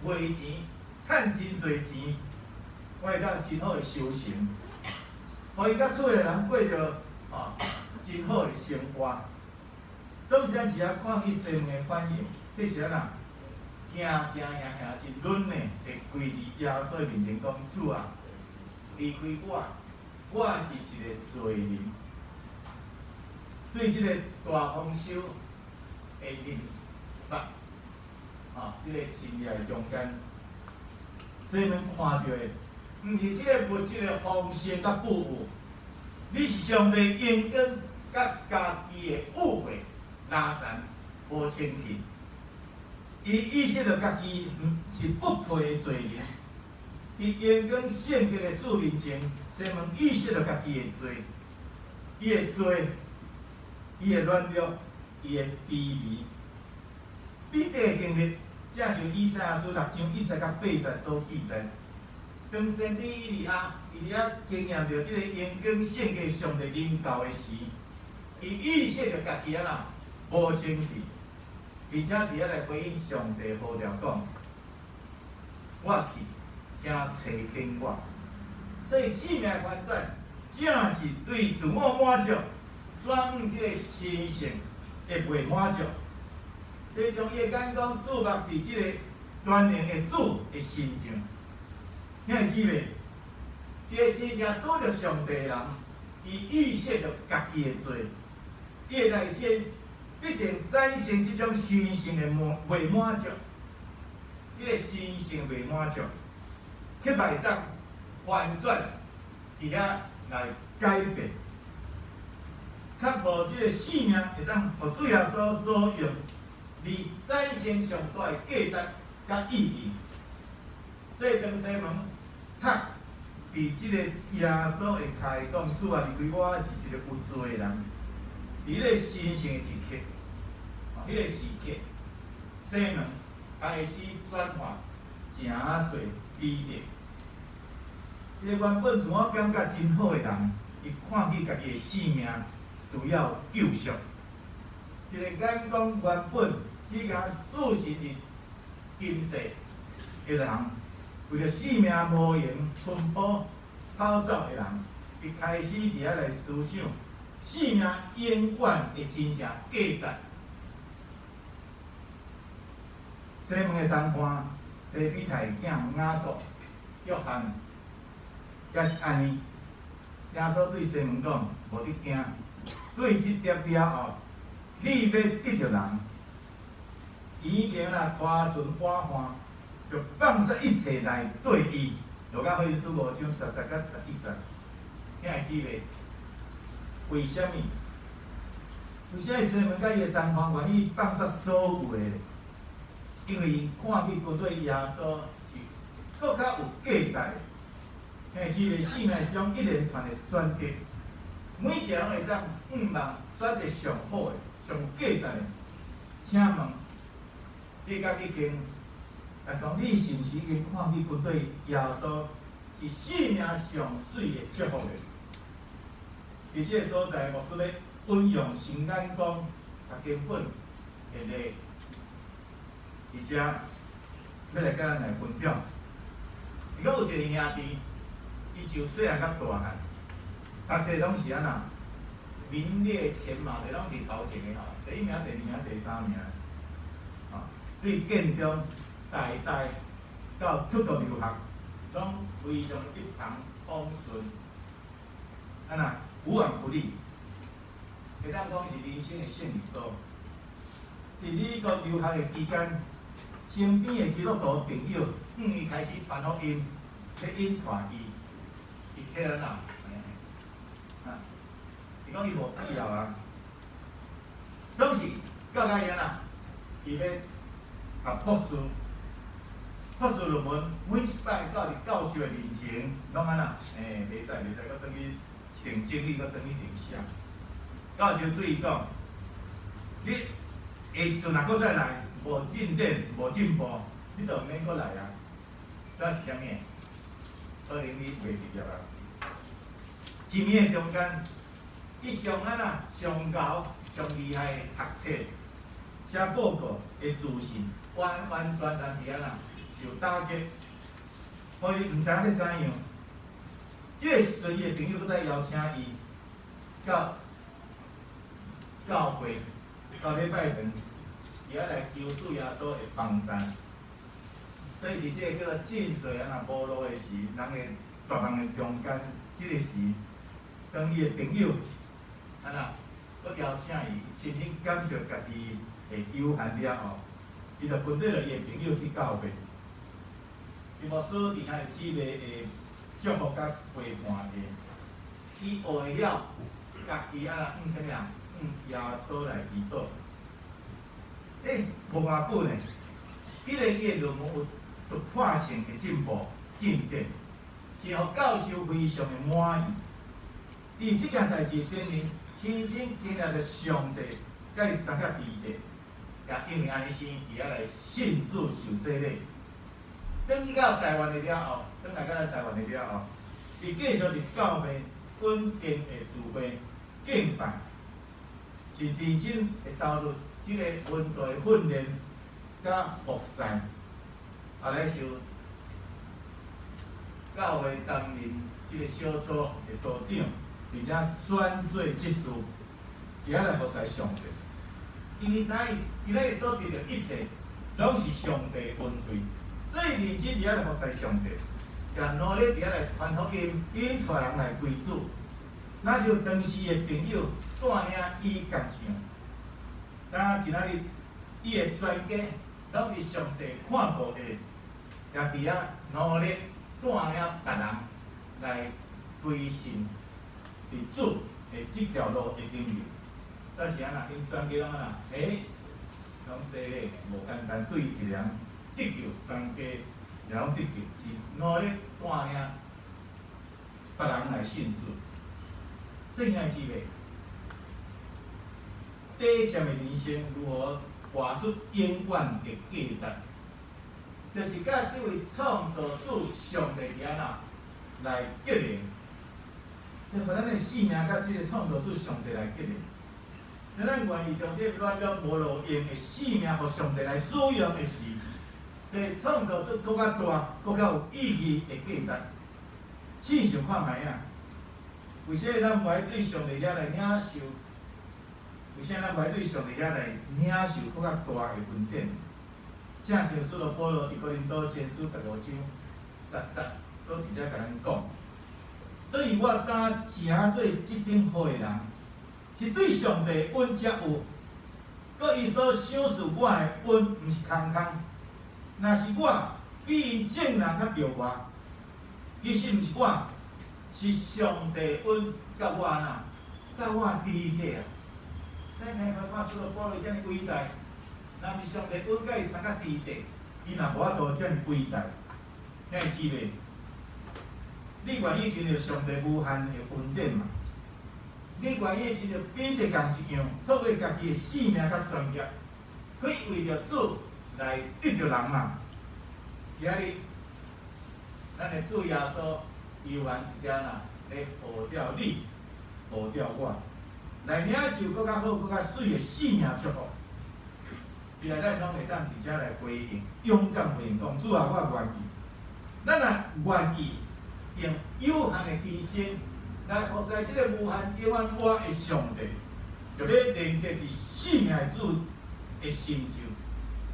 卖钱，趁真侪钱，我会当真好的收成，互伊甲厝的人过着真好的生活。总是咱只啊看见西门的反应，迄是安那？真软的，会跪伫耶稣面前讲：主啊，离开我是一个罪人。对即个大丰收的明白，即个信仰的中间，西门看到的，毋是即个物质的丰盛甲富有，你是上帝荣光甲家己的误会拉散无清气。伊意识到家己是不配的罪人，伫荣光圣洁的主面前，西门意识到家己的罪，伊的罪，伊的软弱，伊的卑微。彼得的经历，正像以赛亚书6章1节到8节所记载，当先知以利亚伊遐经验到即个荣光圣洁上帝临到的时，伊意识到家己无清气。而且伫遐来回应上帝呼召讲：我去，请找听我。所以生命反转，正是对自我满足，转即个心性的未满足，要将伊的眼光注目伫即个全能的主的身上。兄弟姊妹，即个真正拄着上帝的人，伊伊意识着家己的罪，伊的内心必定产生即种神性的未满足，迄个神性未满足，却袂当反转伫遐来改变，确保即个性命会当互主耶稣所用，而产生上大的价值甲意义。所以当西门拍伫即个耶稣的骹讲，主啊，你归我是一个有罪的人。伫迄个神圣的一刻，迄个时刻，西门开始转化诚侪美德。一个原本自我感觉真好的人，伊看见家己的性命需要救赎。一个眼光原本只敢注视伫今世的人，为了性命无用奔波跑走的人，伊开始伫遐来思想性命永远的真正价值。西门的同伴西比太囝雅各、约翰，也是安尼。耶稣对西门讲：无得惊，对即点了后，你要得着人。已经拖船晚饭，就放下一切来对伊。落到《书5章10到11节，听会姊妹？为什么？为啥西门甲伊的同伴愿意放下所有的？因为伊看见跟对耶稣是更较有价值的。听会姊妹？性命是种一连串的选择，每一个人会当望选择上好的、上价值的。请问，你甲已经？讲你是毋是已经看见跟对耶稣是性命上水的祝福的？伫即个所在，牧师咧运用神眼光，甲根本现例，而且要来甲咱来分享。如果有一个兄弟，伊就细汉到大汉，读册拢是安那，名列前茅的，拢伫头前的吼，第1名、第2名、第3名，对建中。代代到出国留学，拢非常一帆风顺，啊那无往不利，会当讲是人生的胜利组。伫美国留学的期间，身边的基督徒朋友伊开始传福音，去引带伊去咱啊，伊讲伊无必要啊，总是到甲伊啊，伊要读博士。博士论文每一摆到伫教授的面前，拢安那，袂使，搁等去定经理，搁等去定啥？教授对伊讲：你下阵若搁再来，无进展、无进步，你就免搁来啊。那是啥物？20你袂毕业啊。一年的中间，伊上安那上高、上厉害的读册、写报告的自信，完完全全伫安那。受打击，所以毋知影要怎样。即个时阵，伊的朋友搁再邀请伊到教会，到礼拜堂，伊遐来求主耶稣的帮助。所以伫即个叫做真侪安那无路的时，人的绝望的中间，即个时，当伊的朋友安那搁邀请伊，亲身感受家己的有限了后，伊就分缀了伊的朋友去教会。伊牧师伫遐姊妹的祝福甲陪伴下，伊学会了家己安那啥物啊？耶稣来祈祷。无偌久呢，伊的论文有突破性的进步进展，是互教授非常的满意。伊即件代志证明，亲身经历着上帝甲伊三个美德，也因为安尼生，伊遐来信主受洗礼。等伊到台湾的了后，等来到咱台湾的了后，伊继续伫教会稳定的自备敬拜，是认真的投入即个温度的训练甲服侍，后来受教会担任即个小组的组长，并且选做执事，伫遐来服侍上帝。因为知影今仔日所得到一切，拢是上帝恩惠。所以认真伫遐来服侍上帝，也努力伫遐来传福音，引带人来归主。那就当时的朋友带领伊共唱。咱今仔日伊的全家拢是上帝看顾的，也伫遐努力带领别人来归信伫主的即条路的顶面。到时啊，因全家拢啊，拢说咧无简单，对一个人得救，全家也拢得救，是努力带领别人来信主。正向之妹，短暂的人生如何活出永远的价值？就是甲即位创造主上帝伫啊来结连，就互咱的性命甲即个创造主上帝来结连。咱愿意将这软弱无路用的性命，互上帝来使用的时，这创造出更较大、更较有意义的价值。试想看卖啊！为啥咱袂对上帝遐来领受？为啥咱袂对上帝遐来领受更较大的恩典？正像使徒保罗伫哥林多前书15章10所直接甲咱讲，所以我敢诚做即等好的人，是对上帝恩才有，佮伊所赏赐我的恩，毋是空空。若是我比伊正人较着我，其实毋是我。是上帝恩甲我呐，甲我比起啊！咱看看使徒保罗遮尔伟大，若是上帝恩甲伊相较低地，伊若无法度遮尔伟大，遐会姊妹，你愿意经历上帝无限的恩典嘛？你愿意亲像彼得共一样，透过家己的性命甲专业，可以为着主来得着人嘛？今日，咱的主耶稣。伊愿一只呐，来护着你，护着我，来领受更较好、更较水的性命祝福。未来咱拢会当伫遮来回应，勇敢回应讲：主啊，我愿意。咱若愿意用有限的期限来服侍即个无限永远我的上帝，就要连接伫性命的主的成就。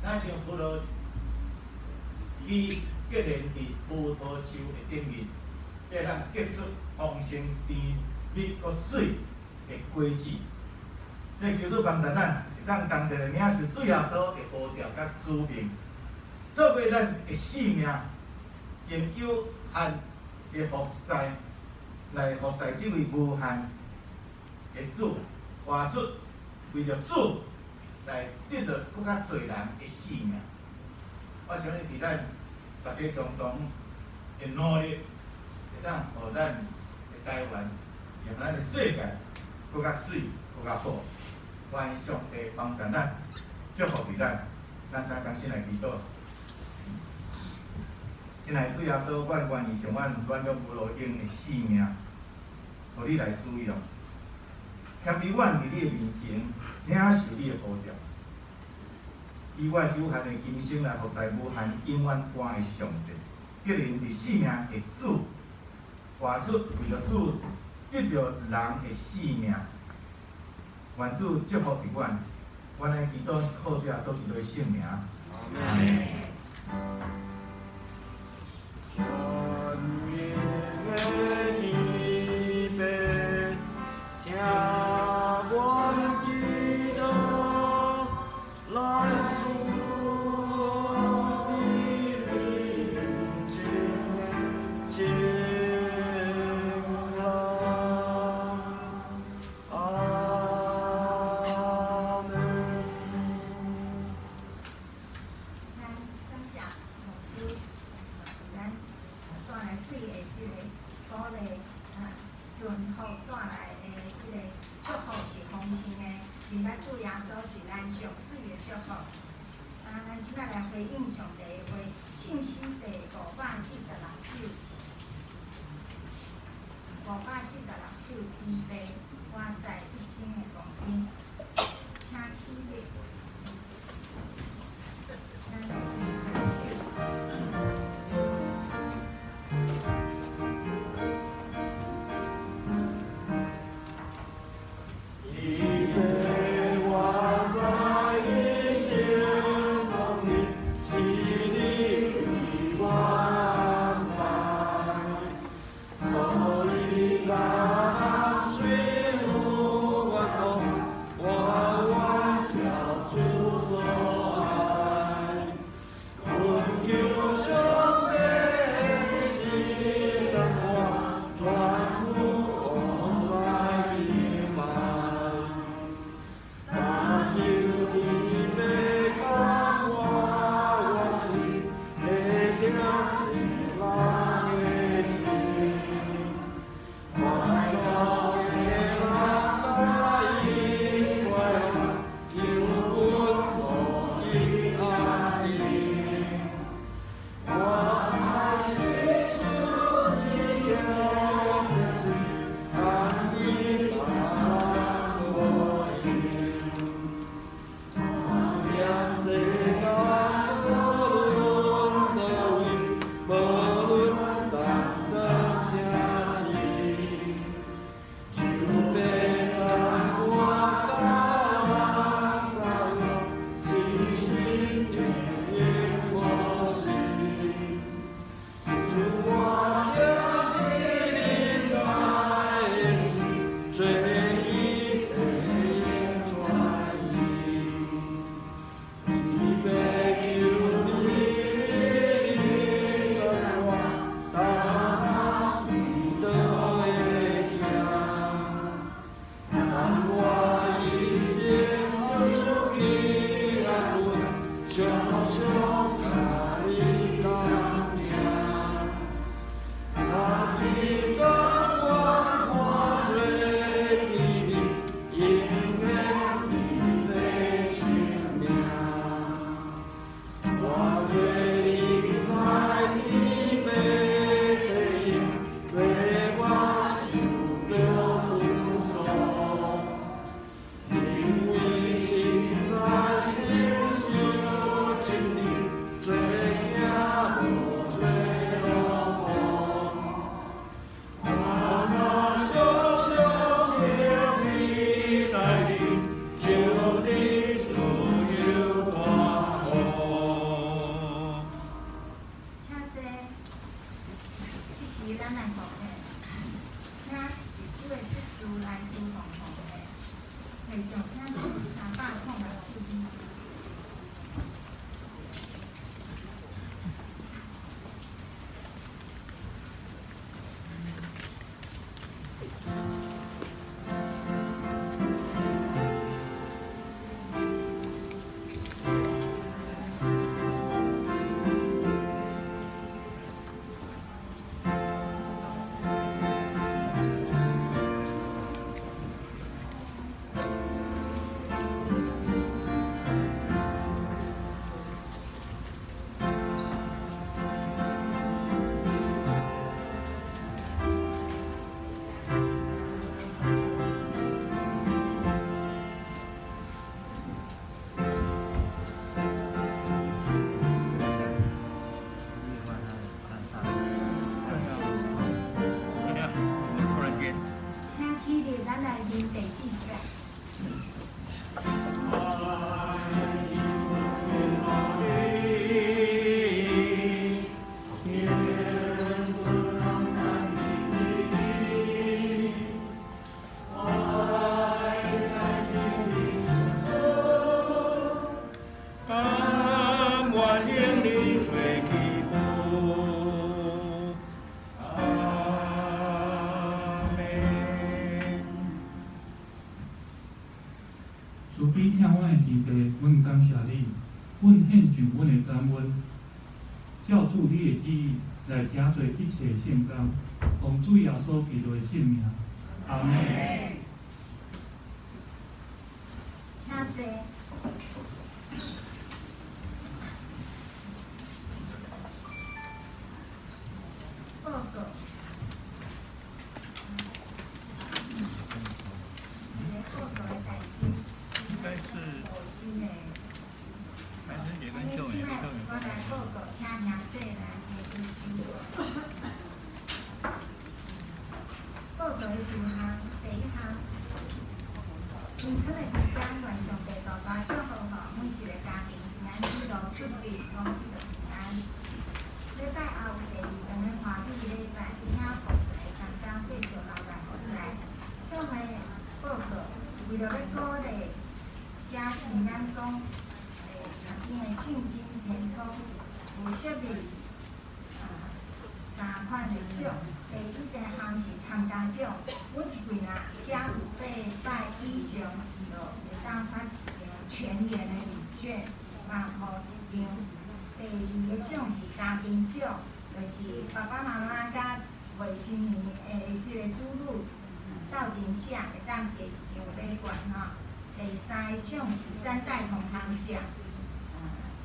咱像葡萄伊结连伫葡萄树的顶面。这咱结出丰盛甜蜜佮水的果子，这求主帮助咱，会当同齐来领受主耶稣的呼召甲使命，透过咱的性命，用有限的服侍来服侍这位无限的主，活出为着主来得到更较侪人的性命。我相信伫咱大家共同的努力。会当互咱的台湾，让咱的世界更较水、更较好。愿上帝帮助咱，祝福伫咱，咱三同心来祈祷。亲爱的主耶稣，我愿意将阮软弱无路用的性命，互你来使用，谦卑阮伫你的面前领受你的呼召，以阮有限的今生来服侍无限永远观的上帝，结连伫性命的主。活出为着主得着人的性命，愿主祝福伫阮，阮的祈祷靠主耶稣基督的圣名。阿门。所以。帝，阮感谢你，阮献上阮的感恩，照主你的旨意来听做一切圣工，奉主耶稣基督的圣名，阿门。请坐。报告。报告的代志，应该是有新的。白春节跟因为秀美秀美我来报告，请兄弟来提出。报告的事项，第一项，新春的期间，愿上帝大大祝福每一个家庭平安喜乐出入，拢去着平安。礼拜后第二天的华语礼拜，请服侍的同工继续留来服侍。小妹报告，为了要鼓励写信咱讲，因为圣经填充有设立3款的奖，第一个项是参加奖，每一季若写有8摆以上，就会当发一张全年的礼券，5块一张。第二个奖是家庭奖，就是爸爸妈妈甲未成年的即个子女斗阵写，会当摕一张礼券吼。第三个奖是3代同堂奖，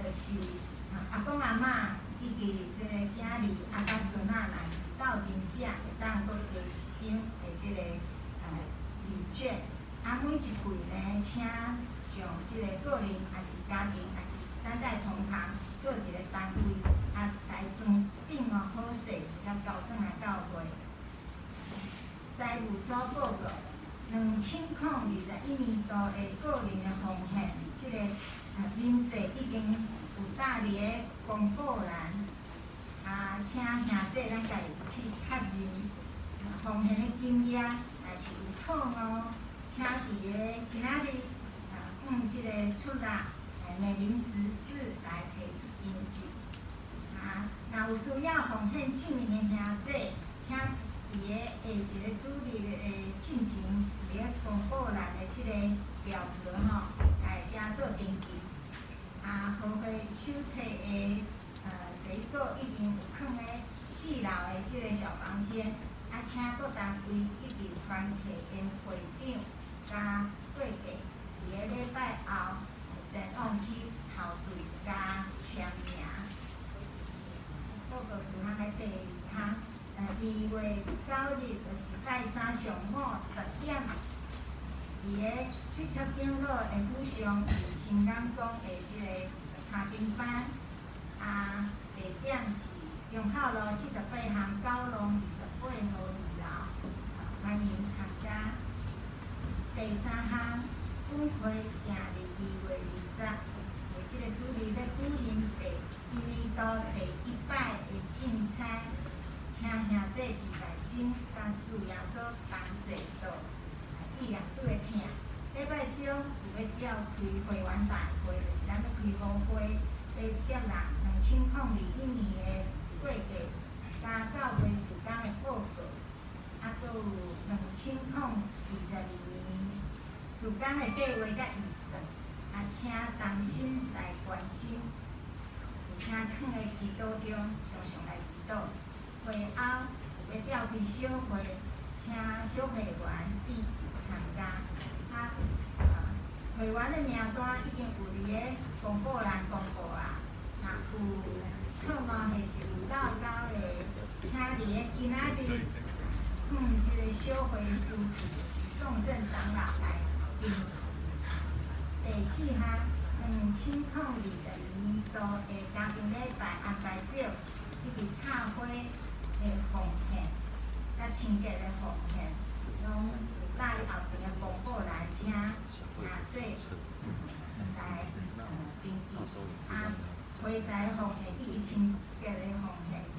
就是阿公阿嬷以及即个囝儿甲孙仔，若是斗阵写，会当搁摕一张的即个礼券。每一季呢，请从即个个人也是家庭也是3代同堂做一个单位，来装订好势，才交转来教会。财务组报告，2021年度的个人的奉献，即个民事已经有搭伫个公布栏，请兄弟咱家己去确认奉献的金额，若是有错误，请伫个今仔日即个出纳美名指示来提出登记。若有需要奉献证明的兄弟，请伫个下一个主日的进行伫个公布栏的即个表格来加做登记。合会手册的第一个已经有放咧4楼的即个小房间，请各单位一直团体因会长加会计，伫个礼拜后前往去校对加签名。报告事项的第2项，2月9日就是拜三上午10点，伫个水桥长老的府上是新港讲的即个查经班，地点是中孝路48巷9弄28号2楼，欢迎参加。第3项，本会定伫2月20日，为即个主日要举行今年度第1摆的圣餐，请兄弟伫内心甲主耶稣同齐到纪念主的疼。礼拜中有要召开会员大会，就是咱要开舞会，要接纳2021年的过价加教会事工的报告，搁有2022年事工的计划甲预算，请同心来关心，请放在祈祷中，常常来祈祷。会后有要召开小会，请小会员必参加。会员的名单已经有伫个公布栏公布啊，若有错误或是有漏交的，请伫个今仔日即个小会书记众圣长老来登记。第4项，2022年度的家庭礼拜安排表以及插花的奉献，甲清洁的奉献，拢有在后边的公布栏，请兄弟来登记。花材奉献以及清洁的奉献是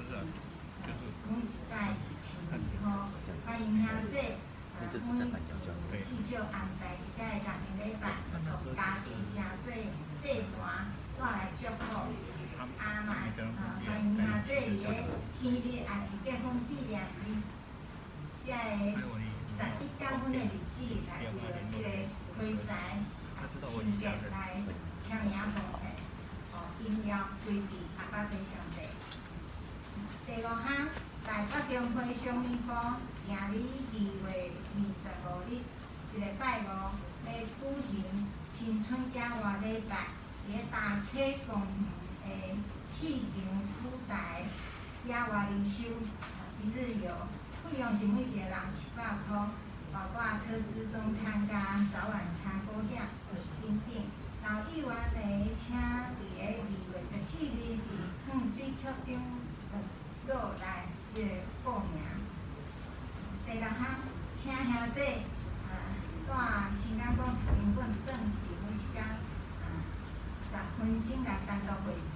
每一摆是12块，欢迎兄弟每至少安排一摆家庭礼拜，同家庭诚做祭坛带来祝福。欢迎兄弟伫个生日也是结婚纪念日，即个11、9分的日子来为了即个花材，清洁来请名奉献，因要归地阿爸地上帝。第五项，来北中会上面科，今日2月25日，一个拜五，要举行新春野外礼拜，伫大溪公园的戏场舞台野外灵修一日游，费用是每一个人700块，包括车资中参加、早晚餐、保险等等。然后议员呢，请伫个2月14日，水局长落来即个报名。第六项，请兄弟带新港港成本转伫每一天10分钟来单独为主，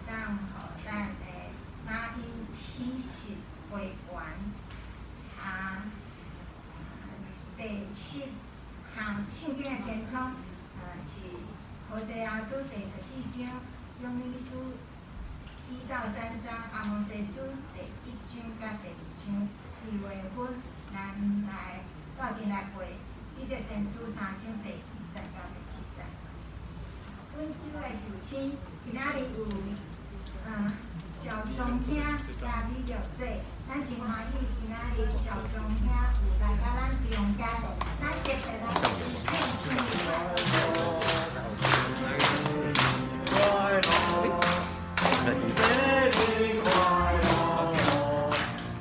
当互咱的拿因体式会员第7项圣经的填充，是何西阿书第14章、约珥书1到3章、阿摩西书第1章甲第2章。2月份，咱来倒阵来背彼得前书3章第1节到第7节。本周的受请，今仔日有小钟兄加美玉姐，咱真欢喜，今仔日小钟兄有来到咱中间，咱特别来献快乐，生日快乐，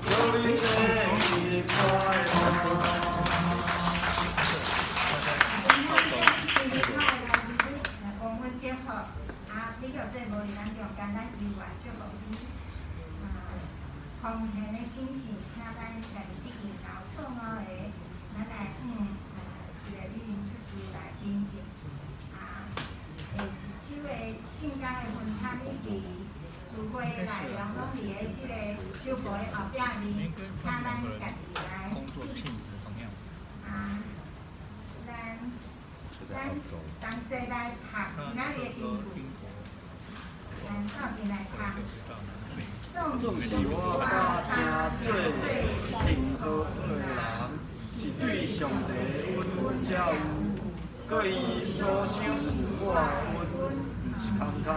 祝你生日快乐。生日快乐，黄昏祝福，美玉姐无伫咱中间，咱由外祝福你。奉献的精神，请咱家己必引导错误的，咱来一个语言出师来引进。第1周的圣经的分摊，以及聚会内容拢伫个即个周报的后壁面，请咱家己来记。咱同齐来读今仔日的经句，咱到阵来读。总是我甲正做任何的人，是对上帝温照有，搁伊所想自我温，毋是空空。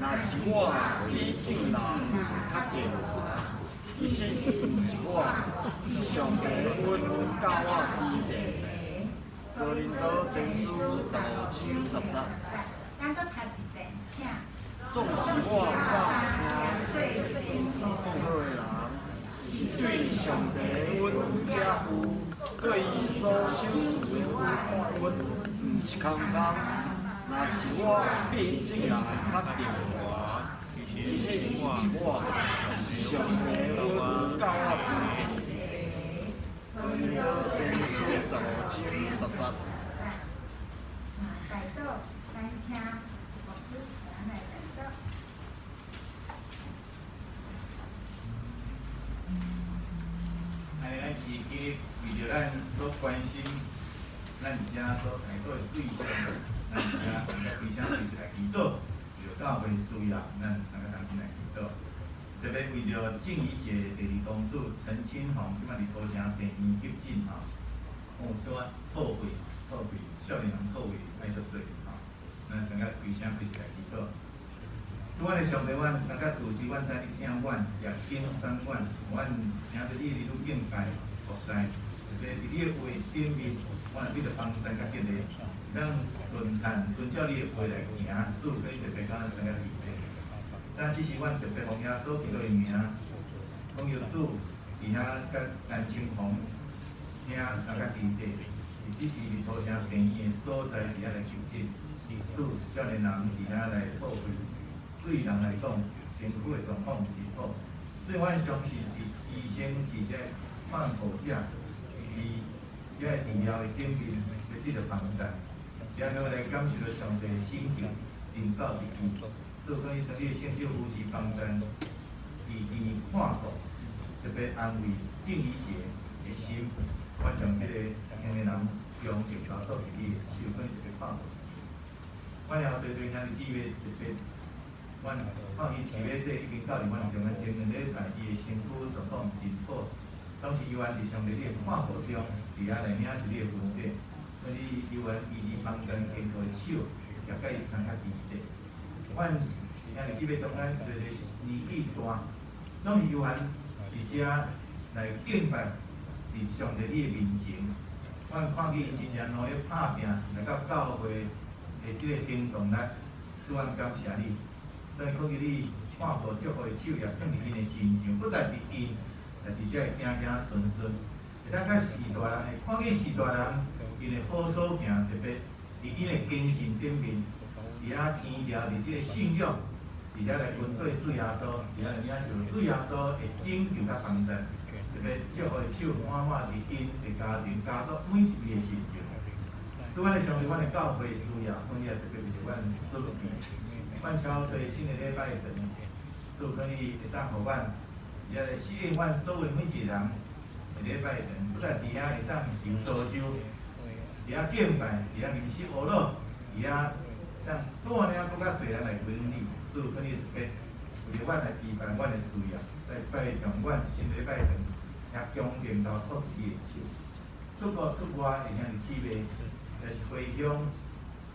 若是我比正人较硬汉，其实毋是我，是上帝温教我比例。哥林多前书15章10节。咱搁读一遍，请。总是我甲正做奉好的人，是对上帝温遮有，搁伊所受自的温，毋是空空。若是我比正人较定活，其实毋是我，是上帝温教我比例。哥林多前书15章10节。大组，咱请牧师咱来带导。咱是今日为着咱所关心，咱遮所来做的对象，咱遮三个对象一起来祈祷，为着教会需要，咱三个同心来祈祷。特别为着静怡节第2公主陈清红，即摆伫土城病院急诊吼，小透胃，少年人透胃爱出水吼，咱三个对象一起来祈祷。主，阮的上帝，阮三个自持，阮知你听阮，也敬赏阮，阮听着你愈敬拜服侍，特别伫你的话顶面，阮也必着帮助甲激励，咱顺照你的话来行，主可以特别甲咱三个提醒。但只是阮特别奉耶稣基督的名，讲有主伫遐甲咱清风遐三个基地，只是伫土城病院的所在伫遐来求诊，主少年人伫遐来报废。对人来讲，身躯的状况真好，所以阮相信伫医生伫遮放护者，伫遮治疗的顶面，要得到帮助。然后来感受到上帝拯救，临到伫伊，做可以成立圣救护士帮助，伊看顾，特别安慰正义节的心。阮将即个青年人中就交到伫伊的手，可以特别看顾。阮也有侪兄弟姊妹特别。阮看伊饲马这已经到伫阮中间前2礼拜，伊的身躯状况真好，当时伊完伫上帝你的看护中，伫遐内领是你的分别，阮你游园伊伫房间经过手，也甲伊相较伫咧。阮兄弟姊妹中间是个年纪大，拢是游园伫遮来敬拜伫上帝你的面前。阮看见伊真严努咧拍拼，来到教会的即个行动力，主阮感谢你。所以看见你看无祝福的手也放伫因的身上，不但伫因，也伫遮会行行顺顺。会当甲时大人的看见时大人因的好所行，特别伫因的精神顶面，伫遐天聊伫即个信仰，伫遐来面对主耶稣，伫遐来领受主耶稣的拯救甲帮助。特别祝福的手满满伫因的家庭、家族每一位的身上。主，阮的上帝，阮的教会需要，阮也特别为着阮做落去。阮超找新的礼拜堂，主可以会当互阮，也来适应阮所有每一个人的礼拜堂，不但伫遐会当受造就，伫遐敬拜，伫遐认识学乐，伫遐当带领更较侪人来归你。主可以特别为着阮来期盼阮的需要，来拜向阮新的礼拜堂。也恭敬到托自己的手，出国出外的兄弟姊妹，就是回乡，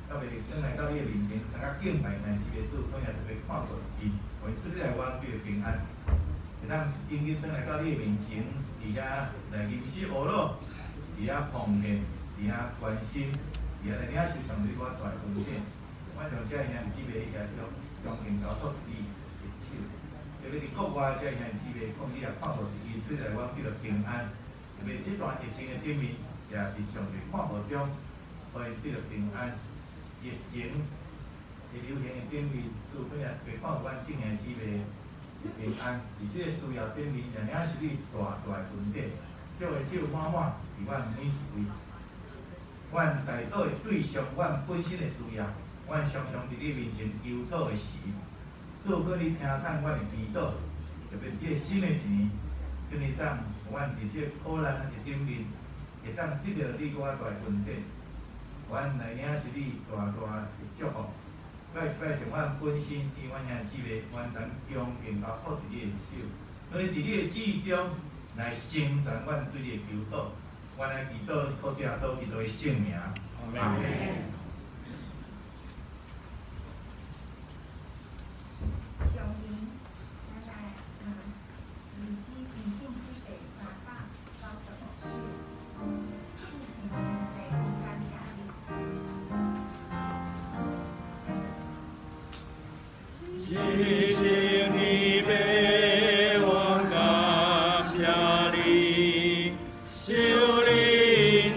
到袂转来到你的面前，三甲敬拜，但是耶稣可能特别看过伊，为出你来我对平安，会当紧紧转来到你的面前，伫遐来吟诗学乐，伫遐奉献，伫遐关心，伫遐来领受上帝我大的恩典。我从这兄弟姊妹也恭敬交托你的手。特别伫国外遮兄弟姊妹，讲你也看无伊出来，我叫做平安。特别这段疫情的顶面，也伫上帝看无中，互因叫做平安。疫情的流行的顶面，主可能袂看阮正兄姊妹平安。伫这个需要顶面，也领是你大大的恩典，祝的手满满伫阮每一位。阮大祷的对象，阮本身的需要，阮常常伫你面前求祷的时。主，可你听咱阮的祈祷，特别即个新的一年，可你当阮伫即个苦难的顶面，会当得到你我大恩典，阮来领是你大大的祝福。摆一摆从阮本身，伊阮兄姊妹，阮当恭敬交托伫你的手，可以伫你的旨意中来成全阮对你的求祷。阮来祈祷，靠主耶稣基督的圣名，阿门。上林，咱来李希信息第395事，自行北感谢你。自行北我感谢你，修灵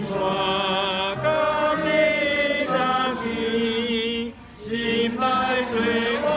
传感你相依，心来随我。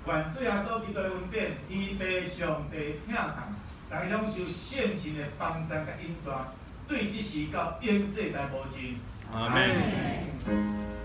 愿主耶稣基督的恩典，天父上帝疼痛，在享受圣神的帮助甲引带，对即时到永世代无尽。阿门。